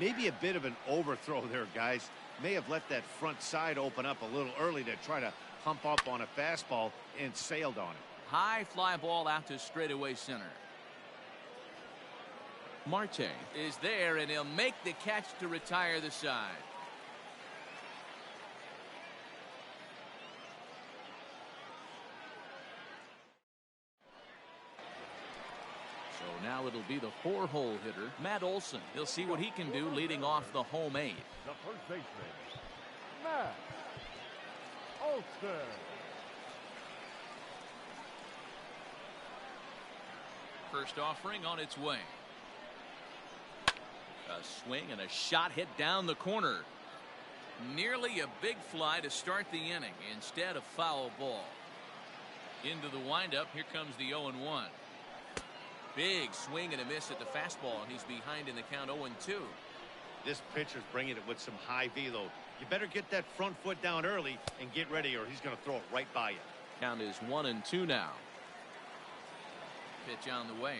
Maybe a bit of an overthrow there, guys. May have let that front side open up a little early to try to hump up on a fastball and sailed on it. High fly ball out to straightaway center. Marte is there, and he'll make the catch to retire the side. So now it'll be the four-hole hitter, Matt Olson. He'll see what he can do leading off the home eight. The first baseman, Matt Olson. First offering on its way. A swing and a shot hit down the corner. Nearly a big fly to start the inning. Instead, a foul ball. Into the windup. Here comes the 0-1. Big swing and a miss at the fastball, and he's behind in the count 0-2. This pitcher's bringing it with some high velo. You better get that front foot down early and get ready, or he's going to throw it right by you. Count is 1-2 now. Pitch on the way.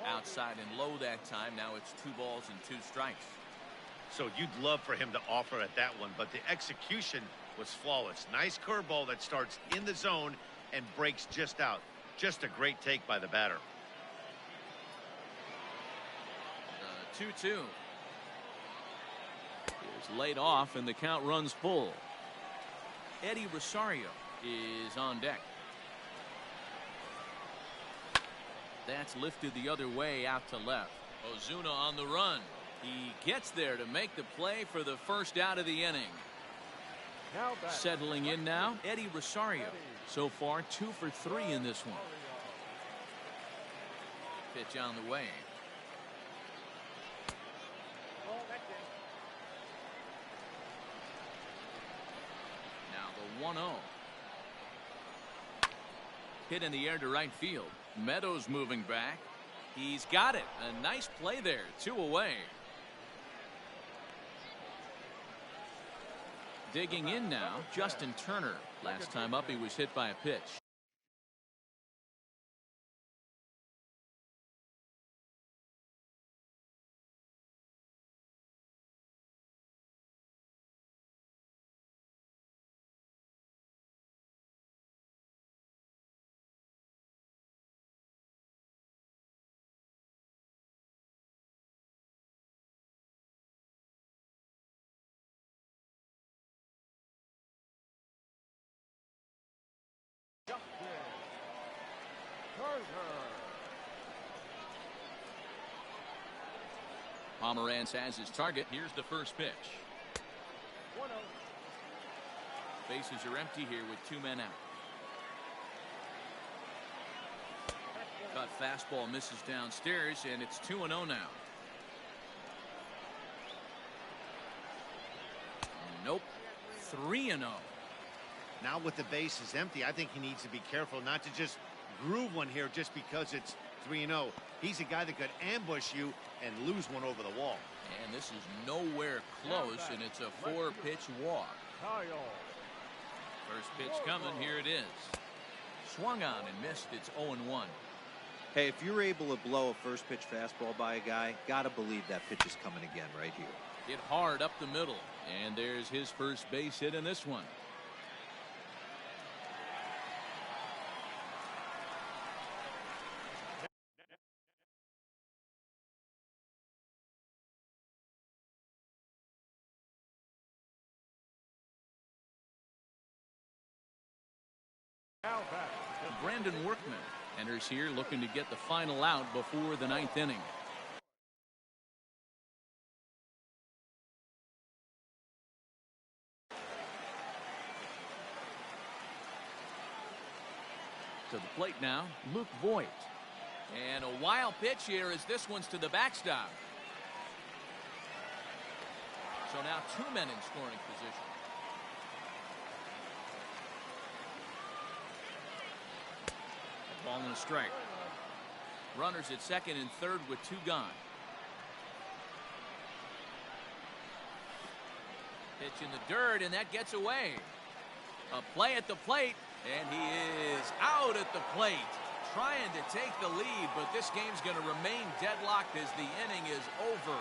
Outside and low that time. Now it's 2 balls and 2 strikes. So you'd love for him to offer at that one, but the execution was flawless. Nice curveball that starts in the zone and breaks just out. Just a great take by the batter. 2-2 is laid off and the count runs full. Eddie Rosario is on deck. That's lifted the other way out to left. Ozuna on the run. He gets there to make the play for the first out of the inning. Settling in now, Eddie Rosario. So far 2 for 3 in this one. Pitch on the way. Now the 1-0. Hit in the air to right field. Meadows moving back. He's got it. A nice play there. 2 away. Digging in now, Justin Turner. Last time up, he was hit by a pitch. Pomeranz has his target. Here's the first pitch. Bases are empty here with 2 men out. Cut fastball misses downstairs, and it's 2-0 now. Nope. 3-0. Now with the bases empty, I think he needs to be careful not to just groove one here just because it's 3-0. He's a guy that could ambush you and lose one over the wall. And this is nowhere close, and it's a 4-pitch walk. First pitch coming. Here it is. Swung on and missed. It's 0-1. Hey, if you're able to blow a first pitch fastball by a guy, gotta believe that pitch is coming again right here. Hit hard up the middle, and there's his first base hit in this one. Brandon Workman enters here looking to get the final out before the 9th inning. To the plate now, Luke Voigt. And a wild pitch here as this one's to the backstop. So now 2 men in scoring position. Ball and a strike. Runners at second and third with 2 gone. Pitch in the dirt, and that gets away. A play at the plate, and he is out at the plate. Trying to take the lead, but this game's going to remain deadlocked as the inning is over.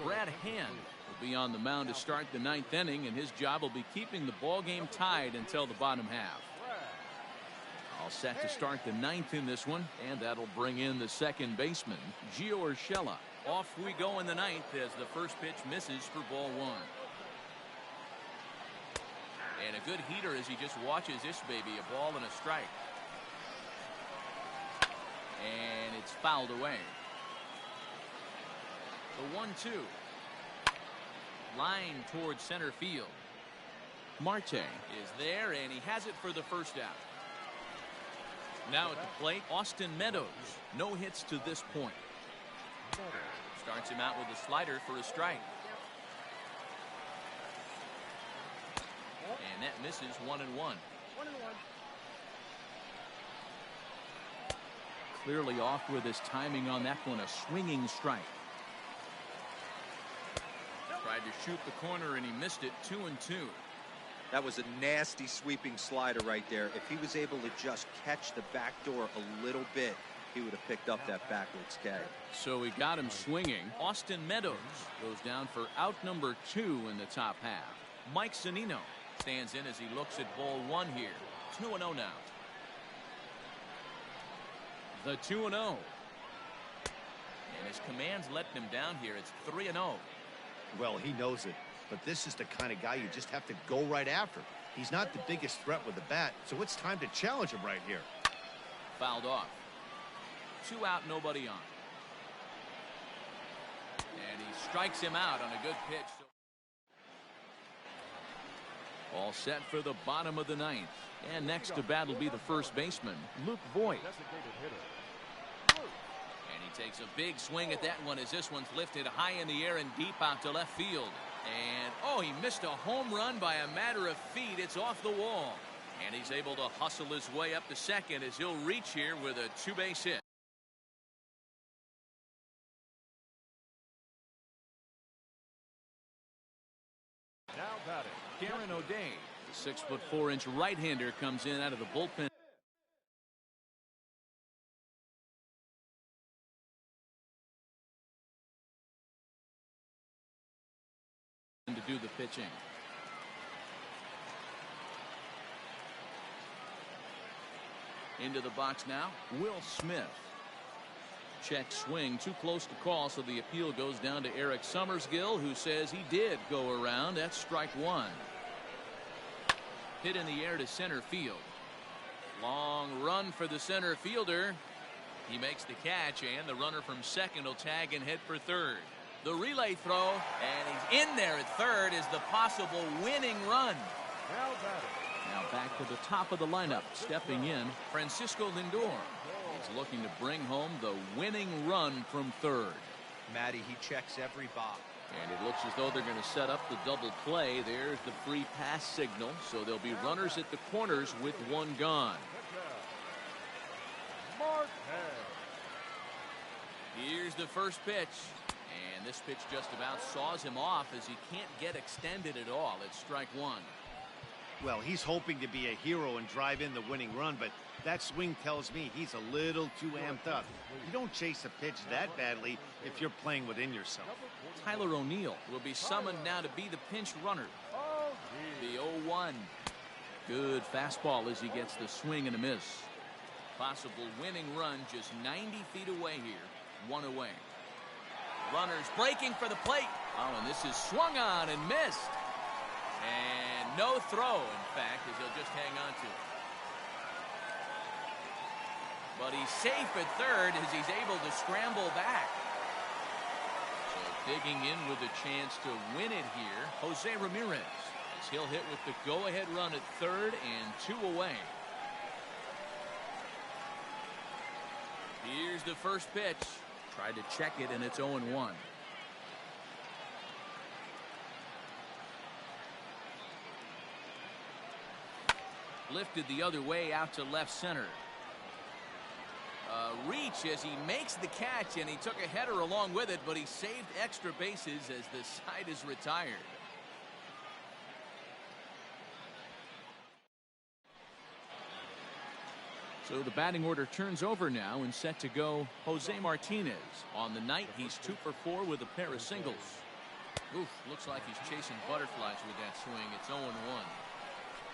Brad Hand will be on the mound to start the 9th inning, and his job will be keeping the ball game tied until the bottom half. All set to start the 9th in this one, and that'll bring in the second baseman, Gio Urshela. Off we go in the 9th as the first pitch misses for ball 1. And a good heater as he just watches this baby, a ball and a strike. And it's fouled away. The 1-2. Line towards center field. Marte is there, and he has it for the first out. Now at the plate, Austin Meadows. No hits to this point. Starts him out with a slider for a strike. And that misses 1-1. Clearly off with his timing on that one, a swinging strike. Tried to shoot the corner and he missed it. 2-2. That was a nasty sweeping slider right there. If he was able to just catch the back door a little bit, he would have picked up that backwards K. So he got him swinging. Austin Meadows goes down for out number 2 in the top half. Mike Zunino stands in as he looks at ball 1 here. 2-0 now. The 2-0. And his command's letting him down here. It's 3-0. Well, he knows it. But this is the kind of guy you just have to go right after. He's not the biggest threat with the bat, so it's time to challenge him right here. Fouled off. 2 out, nobody on. And he strikes him out on a good pitch. All set for the bottom of the 9th. And next to bat will be the first baseman, Luke Voigt. And he takes a big swing at that one as this one's lifted high in the air and deep out to left field. And, oh, he missed a home run by a matter of feet. It's off the wall. And he's able to hustle his way up to second as he'll reach here with a 2-base hit. Now batting, Darren O'Day, the 6'4" right-hander, comes in out of the bullpen. To do the pitching. Into the box now, Will Smith. Check swing, too close to call, so the appeal goes down to Eric Summersgill, who says he did go around. That's strike 1. Hit in the air to center field. Long run for the center fielder. He makes the catch, and the runner from second will tag and hit for third. The relay throw, and he's in there at third is the possible winning run. now batting, Now back to the top of the lineup, stepping in, Francisco Lindor. He's looking to bring home the winning run from third. Matty, he checks every box. And it looks as though they're going to set up the double play. There's the free pass signal, so there'll be runners at the corners with 1 gone. Marquez. Here's the first pitch. And this pitch just about saws him off as he can't get extended at all. It's strike 1. Well, he's hoping to be a hero and drive in the winning run, but that swing tells me he's a little too amped up. You don't chase a pitch that badly if you're playing within yourself. Tyler O'Neill will be summoned now to be the pinch runner. The 0-1. Good fastball as he gets the swing and a miss. Possible winning run just 90 feet away here. 1 away. Runners breaking for the plate. Oh, and this is swung on and missed. And no throw, in fact, as he'll just hang on to it. But he's safe at third as he's able to scramble back. So digging in with a chance to win it here, Jose Ramirez, as he'll hit with the go-ahead run at third and 2 away. Here's the first pitch. Tried to check it, and it's 0-1. Lifted the other way out to left center. Reach as he makes the catch, and he took a header along with it, but he saved extra bases as the side is retired. So the batting order turns over now and set to go Jose Martinez. On the night, he's 2 for 4 with a pair of singles. Oof, looks like he's chasing butterflies with that swing. It's 0-1.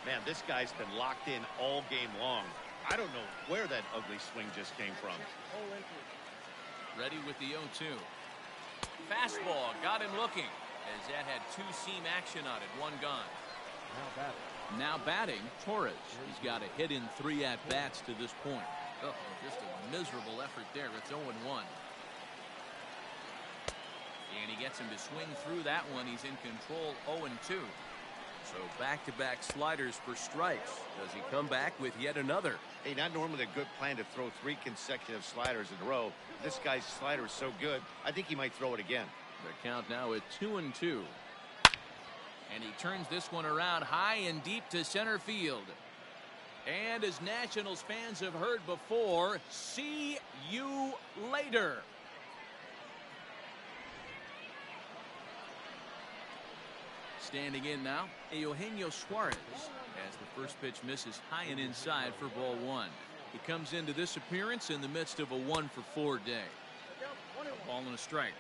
Man, this guy's been locked in all game long. I don't know where that ugly swing just came from. Ready with the 0-2. Fastball got him looking as that had 2-seam action on it. 1 gone. Now batting, Torres. He's got a hit in 3 at-bats to this point. Oh, just a miserable effort there. It's 0-1. And he gets him to swing through that one. He's in control. 0-2. So back-to-back sliders for strikes. Does he come back with yet another? Hey, not normally a good plan to throw 3 consecutive sliders in a row. This guy's slider is so good, I think he might throw it again. The count now at 2-2. And he turns this one around high and deep to center field. And as Nationals fans have heard before, see you later. Standing in now, Eugenio Suarez, as the first pitch misses high and inside for ball one. He comes into this appearance in the midst of a 1-for-4 day. A ball and a strike.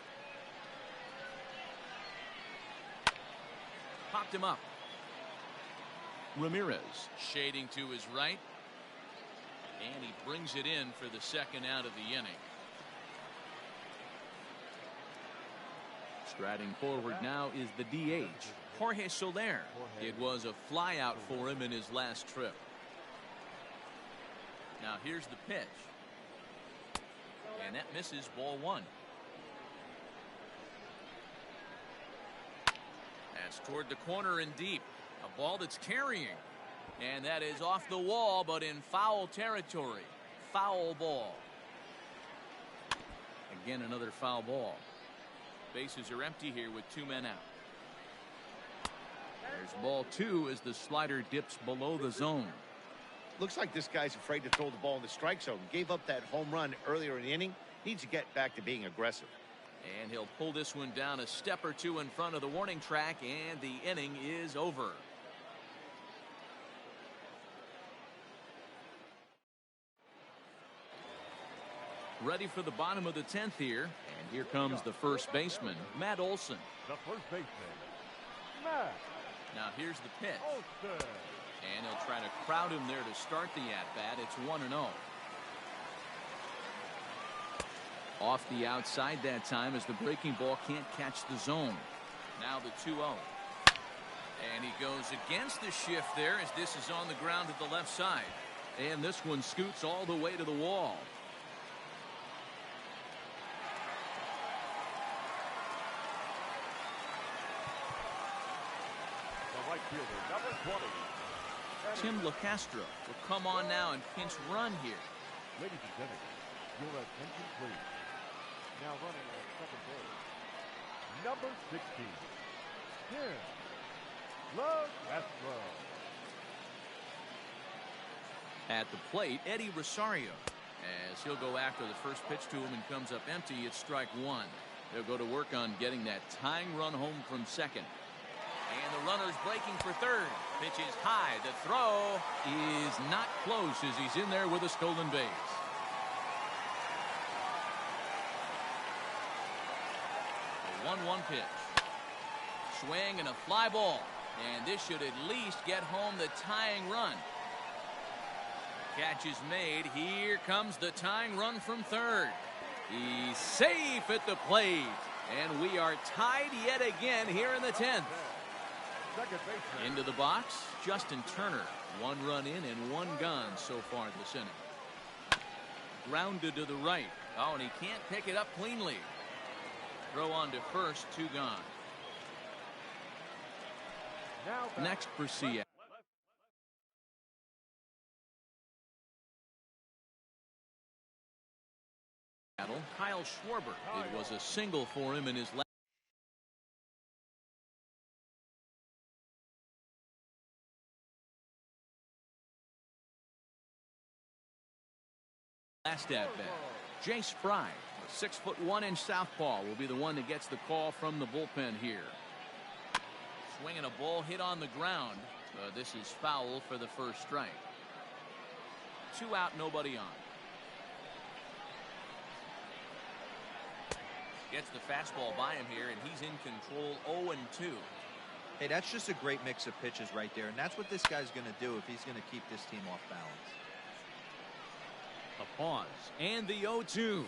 Popped him up. Ramirez shading to his right. And he brings it in for the second out of the inning. Striding forward now is the DH, Jorge Soler. It was a flyout for him in his last trip. Now here's the pitch. And that misses ball one. That's toward the corner and deep. A ball that's carrying. And that is off the wall, but in foul territory. Foul ball. Again, another foul ball. Bases are empty here with 2 men out. There's ball two as the slider dips below the zone. Looks like this guy's afraid to throw the ball in the strike zone. Gave up that home run earlier in the inning. Needs to get back to being aggressive. And he'll pull this one down a step or two in front of the warning track, and the inning is over. Ready for the bottom of the 10th here. And here comes the first baseman, Matt Olson. The first baseman, Matt Now here's the pitch. Olson. And he'll try to crowd him there to start the at-bat. It's 1-0. Off the outside that time as the breaking ball can't catch the zone. Now the 2-0. And he goes against the shift there as this is on the ground at the left side. And this one scoots all the way to the wall. The right fielder, number 20. Tim LaCastro will come on now and pinch run here. Ladies and gentlemen, your attention please. Now running on second base, number 16, Tim LaCastro. At the plate, Eddie Rosario, as he'll go after the first pitch to him and comes up empty. It's strike one. They'll go to work on getting that tying run home from second. And the runner's breaking for third. Pitch is high. The throw is not close as he's in there with a stolen base. A 1-1 pitch. Swing and a fly ball. And this should at least get home the tying run. Catch is made. Here comes the tying run from third. He's safe at the plate. And we are tied yet again here in the 10th. Into the box, Justin Turner. 1 run in and 1 gone so far this inning. Grounded to the right. Oh, and he can't pick it up cleanly. Throw on to first, 2 gone. Next for Seattle. Kyle Schwarber. It was a single for him in his last at bat. Jace Fry, a 6'1" southpaw, will be the one that gets the call from the bullpen here. Swinging a ball hit on the ground. This is foul for the first strike. 2 out, nobody on. Gets the fastball by him here, and he's in control. 0-2. Hey, that's just a great mix of pitches right there, and that's what this guy's going to do if he's going to keep this team off balance. A pause, and the 0-2.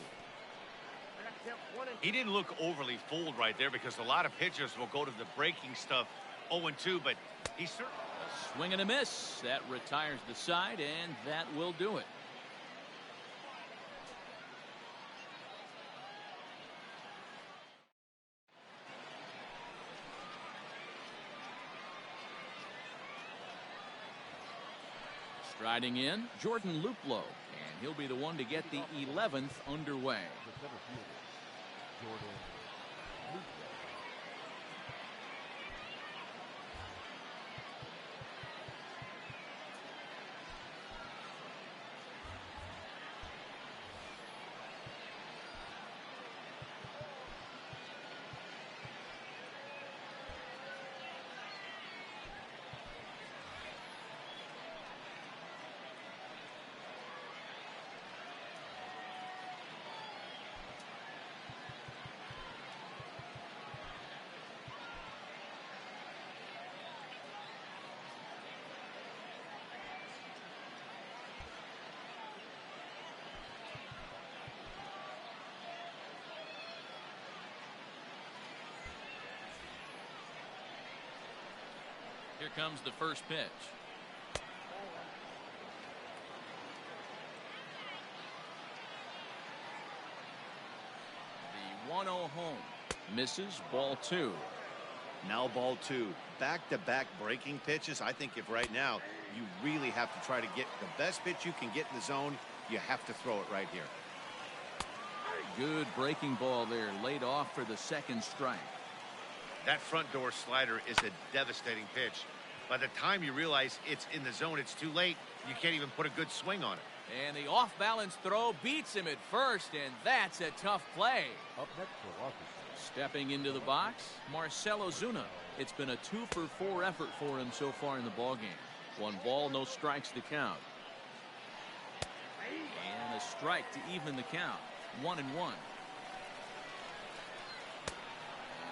He didn't look overly fooled right there because a lot of pitchers will go to the breaking stuff 0-2, but he certainly... A swing and a miss. That retires the side, and that will do it. Striding in, Jordan Luplow, and he'll be the one to get the 11th underway. The center fielder, Jordan Luplow. comes the first pitch. The 1-0 home. Misses. Ball 2. Now ball 2. Back-to-back breaking pitches. I think if right now you really have to try to get the best pitch you can get in the zone, you have to throw it right here. Good breaking ball there. Laid off for the second strike. That front door slider is a devastating pitch. By the time you realize it's in the zone, it's too late. You can't even put a good swing on it. And the off-balance throw beats him at first, and that's a tough play. Up next for Washington. Stepping into the box, Marcell Ozuna. It's been a 2-for-4 effort for him so far in the ballgame. 1 ball, no strikes to count. And a strike to even the count. 1-1. And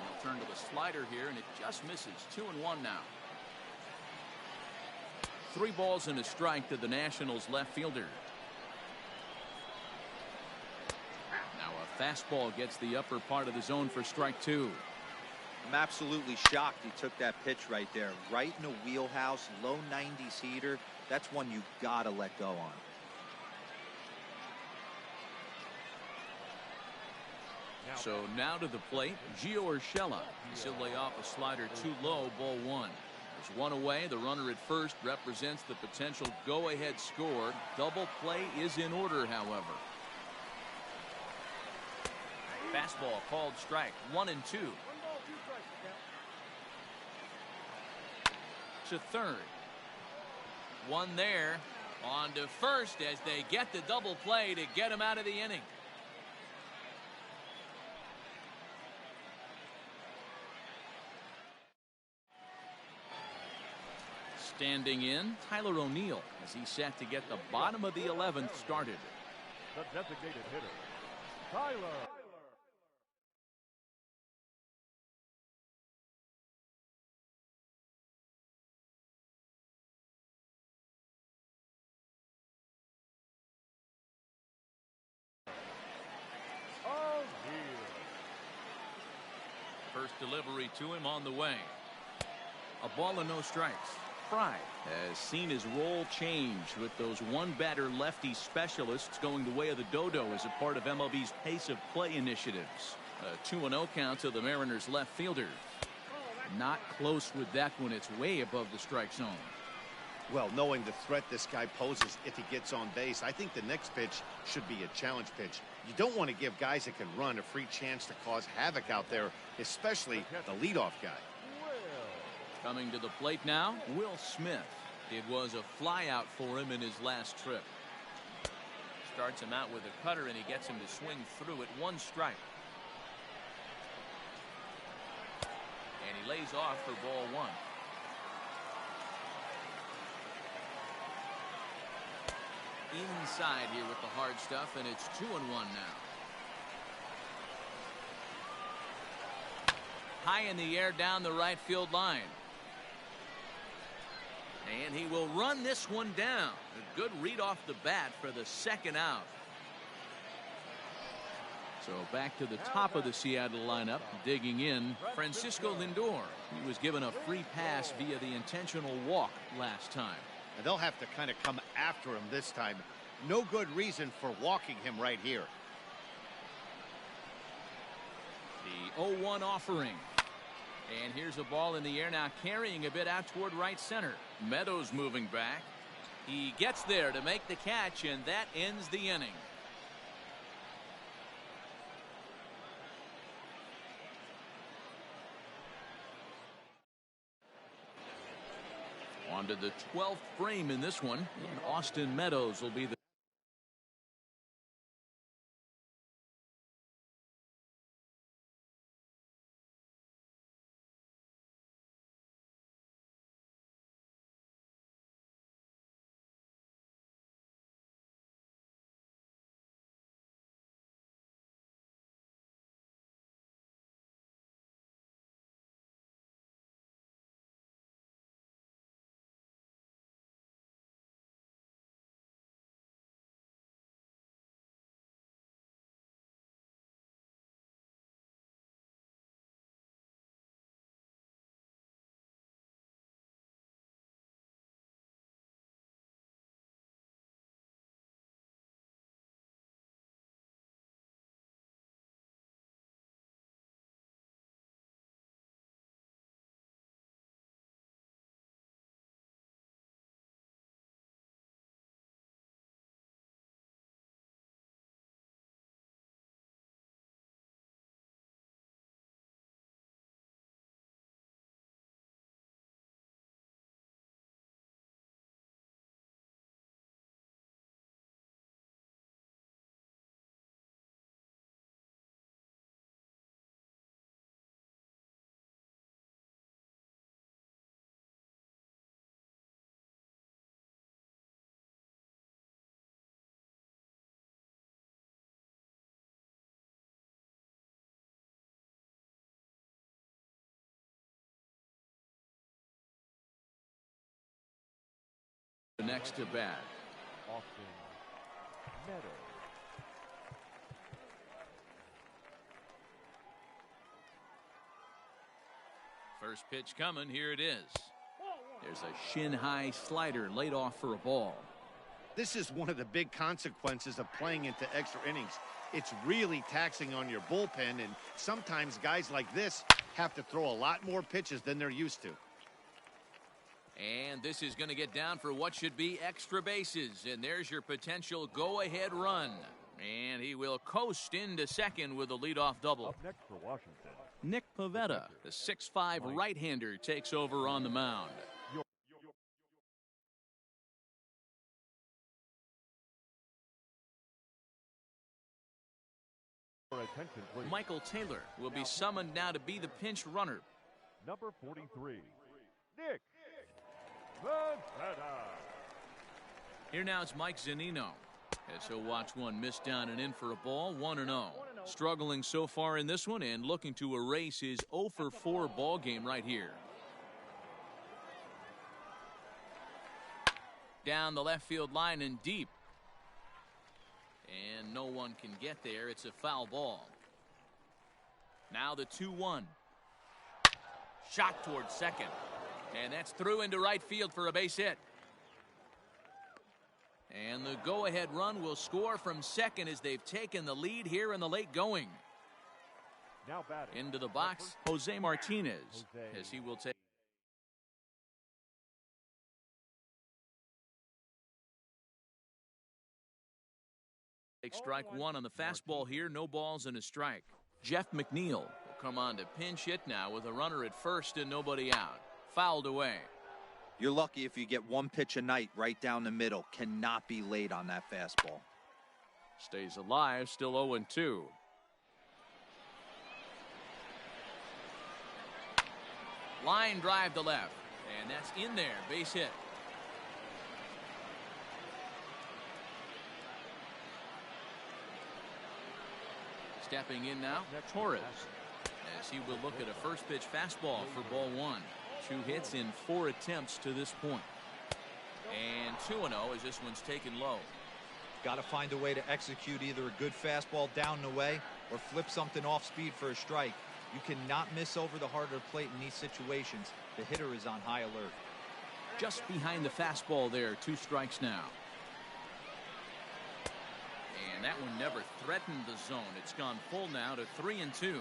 they'll turn to the slider here, and it just misses. 2-1 now. 3 balls and a strike to the Nationals left fielder. Now a fastball gets the upper part of the zone for strike 2. I'm absolutely shocked he took that pitch right there. Right in the wheelhouse, low 90s heater. That's one you gotta let go on. So now to the plate, Gio Urshela. He'll lay off a slider too low, ball 1. There's 1 away. The runner at first represents the potential go-ahead score. Double play is in order, however. Fastball called strike. 1-2. To third. 1 there. On to first as they get the double play to get him out of the inning. Standing in, Tyler O'Neill, as he's set to get the bottom of the 11th started. The designated hitter, Tyler. O'Neill. First delivery to him on the way. A ball and no strikes. Fry has seen his role change with those 1-batter lefty specialists going the way of the dodo as a part of MLB's pace of play initiatives. A 2-0 count to the Mariners left fielder. Not close with that one. It's way above the strike zone. Well, knowing the threat this guy poses if he gets on base, I think the next pitch should be a challenge pitch. You don't want to give guys that can run a free chance to cause havoc out there, especially the leadoff guy. Coming to the plate now, Will Smith. It was a flyout for him in his last trip. Starts him out with a cutter, and he gets him to swing through it. 1 strike. And he lays off for ball 1. Inside here with the hard stuff, and it's 2-1 now. High in the air down the right field line. And he will run this one down. A good read off the bat for the second out. So back to the top of the Seattle lineup, digging in, Francisco Lindor. He was given a free pass via the intentional walk last time. And they'll have to kind of come after him this time. No good reason for walking him right here. The 0-1 offering. And here's a ball in the air now, carrying a bit out toward right center. Meadows moving back. He gets there to make the catch, and that ends the inning. On to the 12th frame in this one, and Austin Meadows will be the next to bat. Austin Meadows. First pitch coming. Here it is. There's a shin-high slider laid off for a ball. This is one of the big consequences of playing into extra innings. It's really taxing on your bullpen, and sometimes guys like this have to throw a lot more pitches than they're used to. And this is going to get down for what should be extra bases. And there's your potential go-ahead run. And he will coast into second with a leadoff double. Up next for Washington, Nick Pivetta, the 6'5" right-hander, takes over on the mound. attention, please. Michael Taylor will be summoned now to be the pinch runner. Number 43, Nick Pivetta. Here now is Mike Zunino, as he'll watch one miss down and in for a ball, 1-0. Struggling so far in this one and looking to erase his 0 for 4 ball game right here. Down the left field line and deep. And no one can get there. It's a foul ball. Now the 2-1. Shot towards second. And that's through into right field for a base hit. And the go-ahead run will score from second as they've taken the lead here in the late going. Now batting. Into the box, Jose Martinez, as he will take. Strike one on the fastball here. No balls and a strike. Jeff McNeil will come on to pinch hit now with a runner at first and nobody out. Fouled away. You're lucky if you get one pitch a night right down the middle. Cannot be late on that fastball. Stays alive, still 0-2. Line drive to left, and that's in there. Base hit. Stepping in now, Torres, as he will look at a first pitch fastball for ball one. 2 hits in 4 attempts to this point. And 2-0 as this one's taken low. Got to find a way to execute either a good fastball down the way or flip something off speed for a strike. You cannot miss over the heart of the plate in these situations. The hitter is on high alert. Just behind the fastball there. 2 strikes now. And that one never threatened the zone. It's gone full now to 3-2.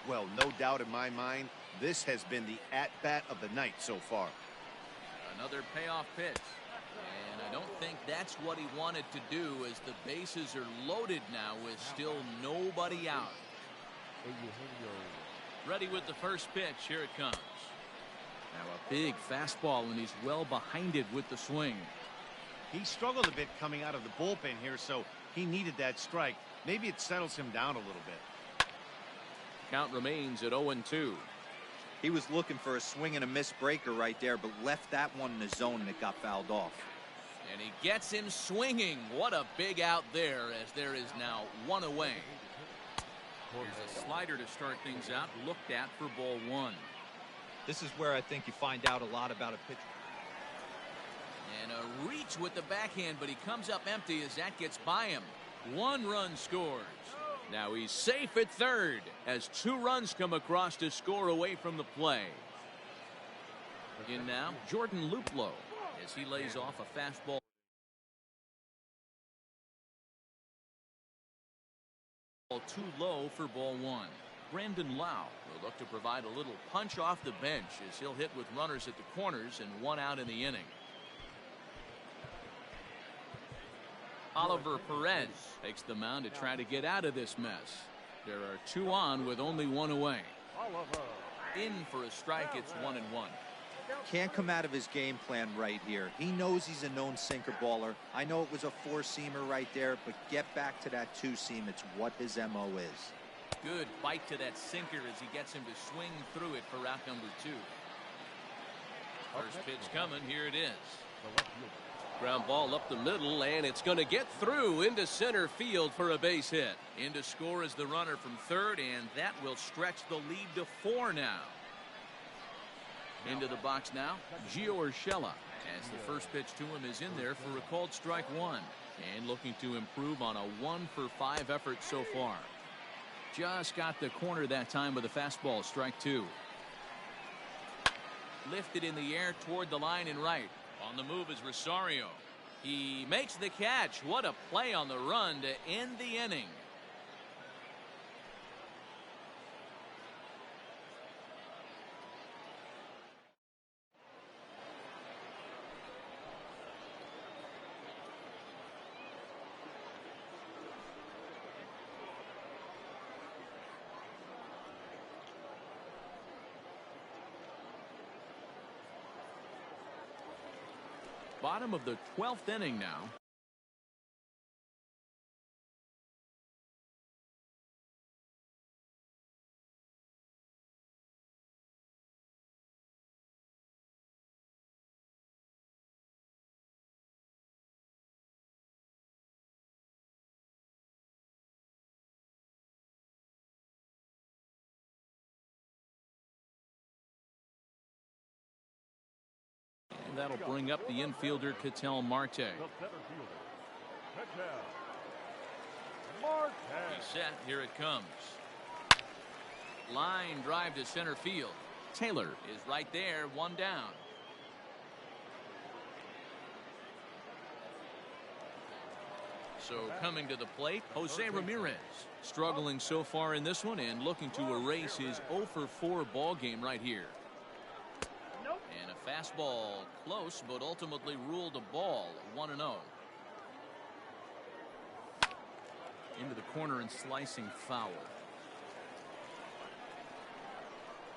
Well, no doubt in my mind, this has been the at-bat of the night so far. Another payoff pitch. And I don't think that's what he wanted to do, as the bases are loaded now with still nobody out. Ready with the first pitch. Here it comes. Now a big fastball, and he's well behind it with the swing. He struggled a bit coming out of the bullpen here, so he needed that strike. Maybe it settles him down a little bit. Count remains at 0-2. He was looking for a swing and a miss breaker right there, but left that one in the zone and it got fouled off. And he gets him swinging. What a big out there, as there is now 1 away. Here's a slider to start things out, looked at for ball 1. This is where I think you find out a lot about a pitcher. And a reach with the backhand, but he comes up empty as that gets by him. 1 run scores. Now he's safe at third as 2 runs come across to score away from the play. In now, Jordan Luplow, as he lays off a fastball. Too low for ball 1. Brandon Lau will look to provide a little punch off the bench as he'll hit with runners at the corners and 1 out in the inning. Oliver Perez takes the mound to try to get out of this mess. There are 2 on with only 1 away. In for a strike, it's 1-1. Can't come out of his game plan right here. He knows he's a known sinker baller. I know it was a 4-seamer right there, but get back to that 2-seam. It's what his MO is. Good bite to that sinker as he gets him to swing through it for out number 2. First pitch coming. Here it is. Ground ball up the middle, and it's going to get through into center field for a base hit. In to score is the runner from third, and that will stretch the lead to 4 now. Into the box now, Gio Urshela, As the first pitch to him is in there for a called strike one. And looking to improve on a 1-for-5 effort so far. Just got the corner that time with a fastball, strike two. Lifted in the air toward the line and right. On the move is Rosario. He makes the catch. What a play on the run to end the inning. Bottom of the 12th inning now. That'll bring up the infielder, Ketel Marte. The center fielder, Ketel Marte. He's set. Here it comes. Line drive to center field. Taylor is right there, one down. So coming to the plate, Jose Ramirez. Struggling so far in this one and looking to erase his 0-for-4 ball game right here. And a fastball close, but ultimately ruled a ball, 1-0. Into the corner and slicing foul.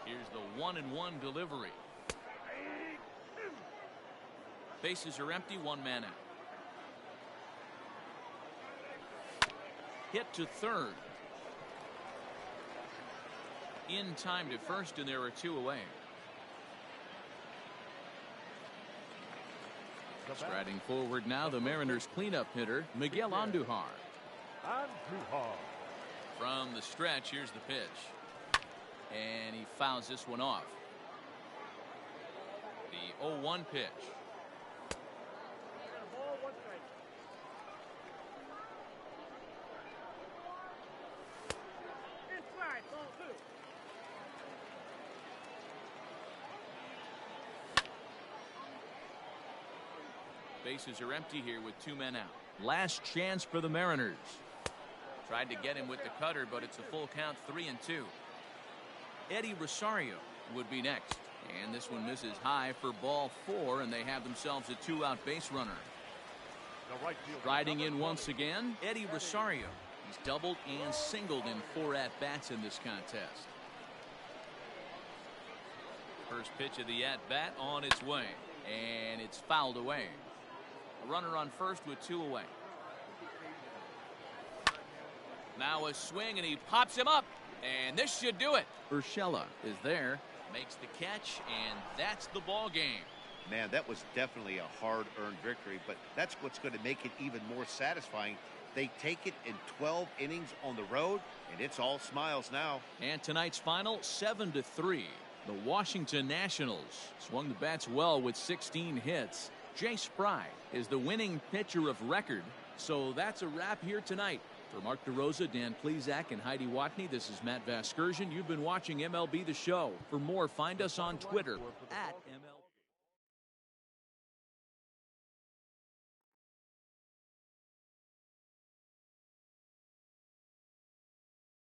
Here's the 1-1 delivery. Bases are empty, one man out. Hit to third. In time to first, and there are two away. Striding forward now, the Mariners cleanup hitter, Miguel Andujar. From the stretch, here's the pitch. And he fouls this one off. The 0-1 pitch. Bases are empty here with two men out. Last chance for the Mariners. Tried to get him with the cutter, but it's a full count, 3-2. Eddie Rosario would be next. And this one misses high for ball 4, and they have themselves a two-out base runner. Riding in once again, Eddie Rosario. He's doubled and singled in 4 at-bats in this contest. First pitch of the at-bat on its way, and it's fouled away. A runner on first with 2 away. Now a swing, and he pops him up, and this should do it. Urshela is there, makes the catch, and that's the ball game. Man, that was definitely a hard-earned victory, but that's what's going to make it even more satisfying. They take it in 12 innings on the road, and it's all smiles now. And tonight's final, 7-3. The Washington Nationals swung the bats well with 16 hits. Jay Spry is the winning pitcher of record. So that's a wrap here tonight. For Mark DeRosa, Dan Plesac, and Heidi Watney, this is Matt Vasgersian. You've been watching MLB The Show. For more, find us on Twitter at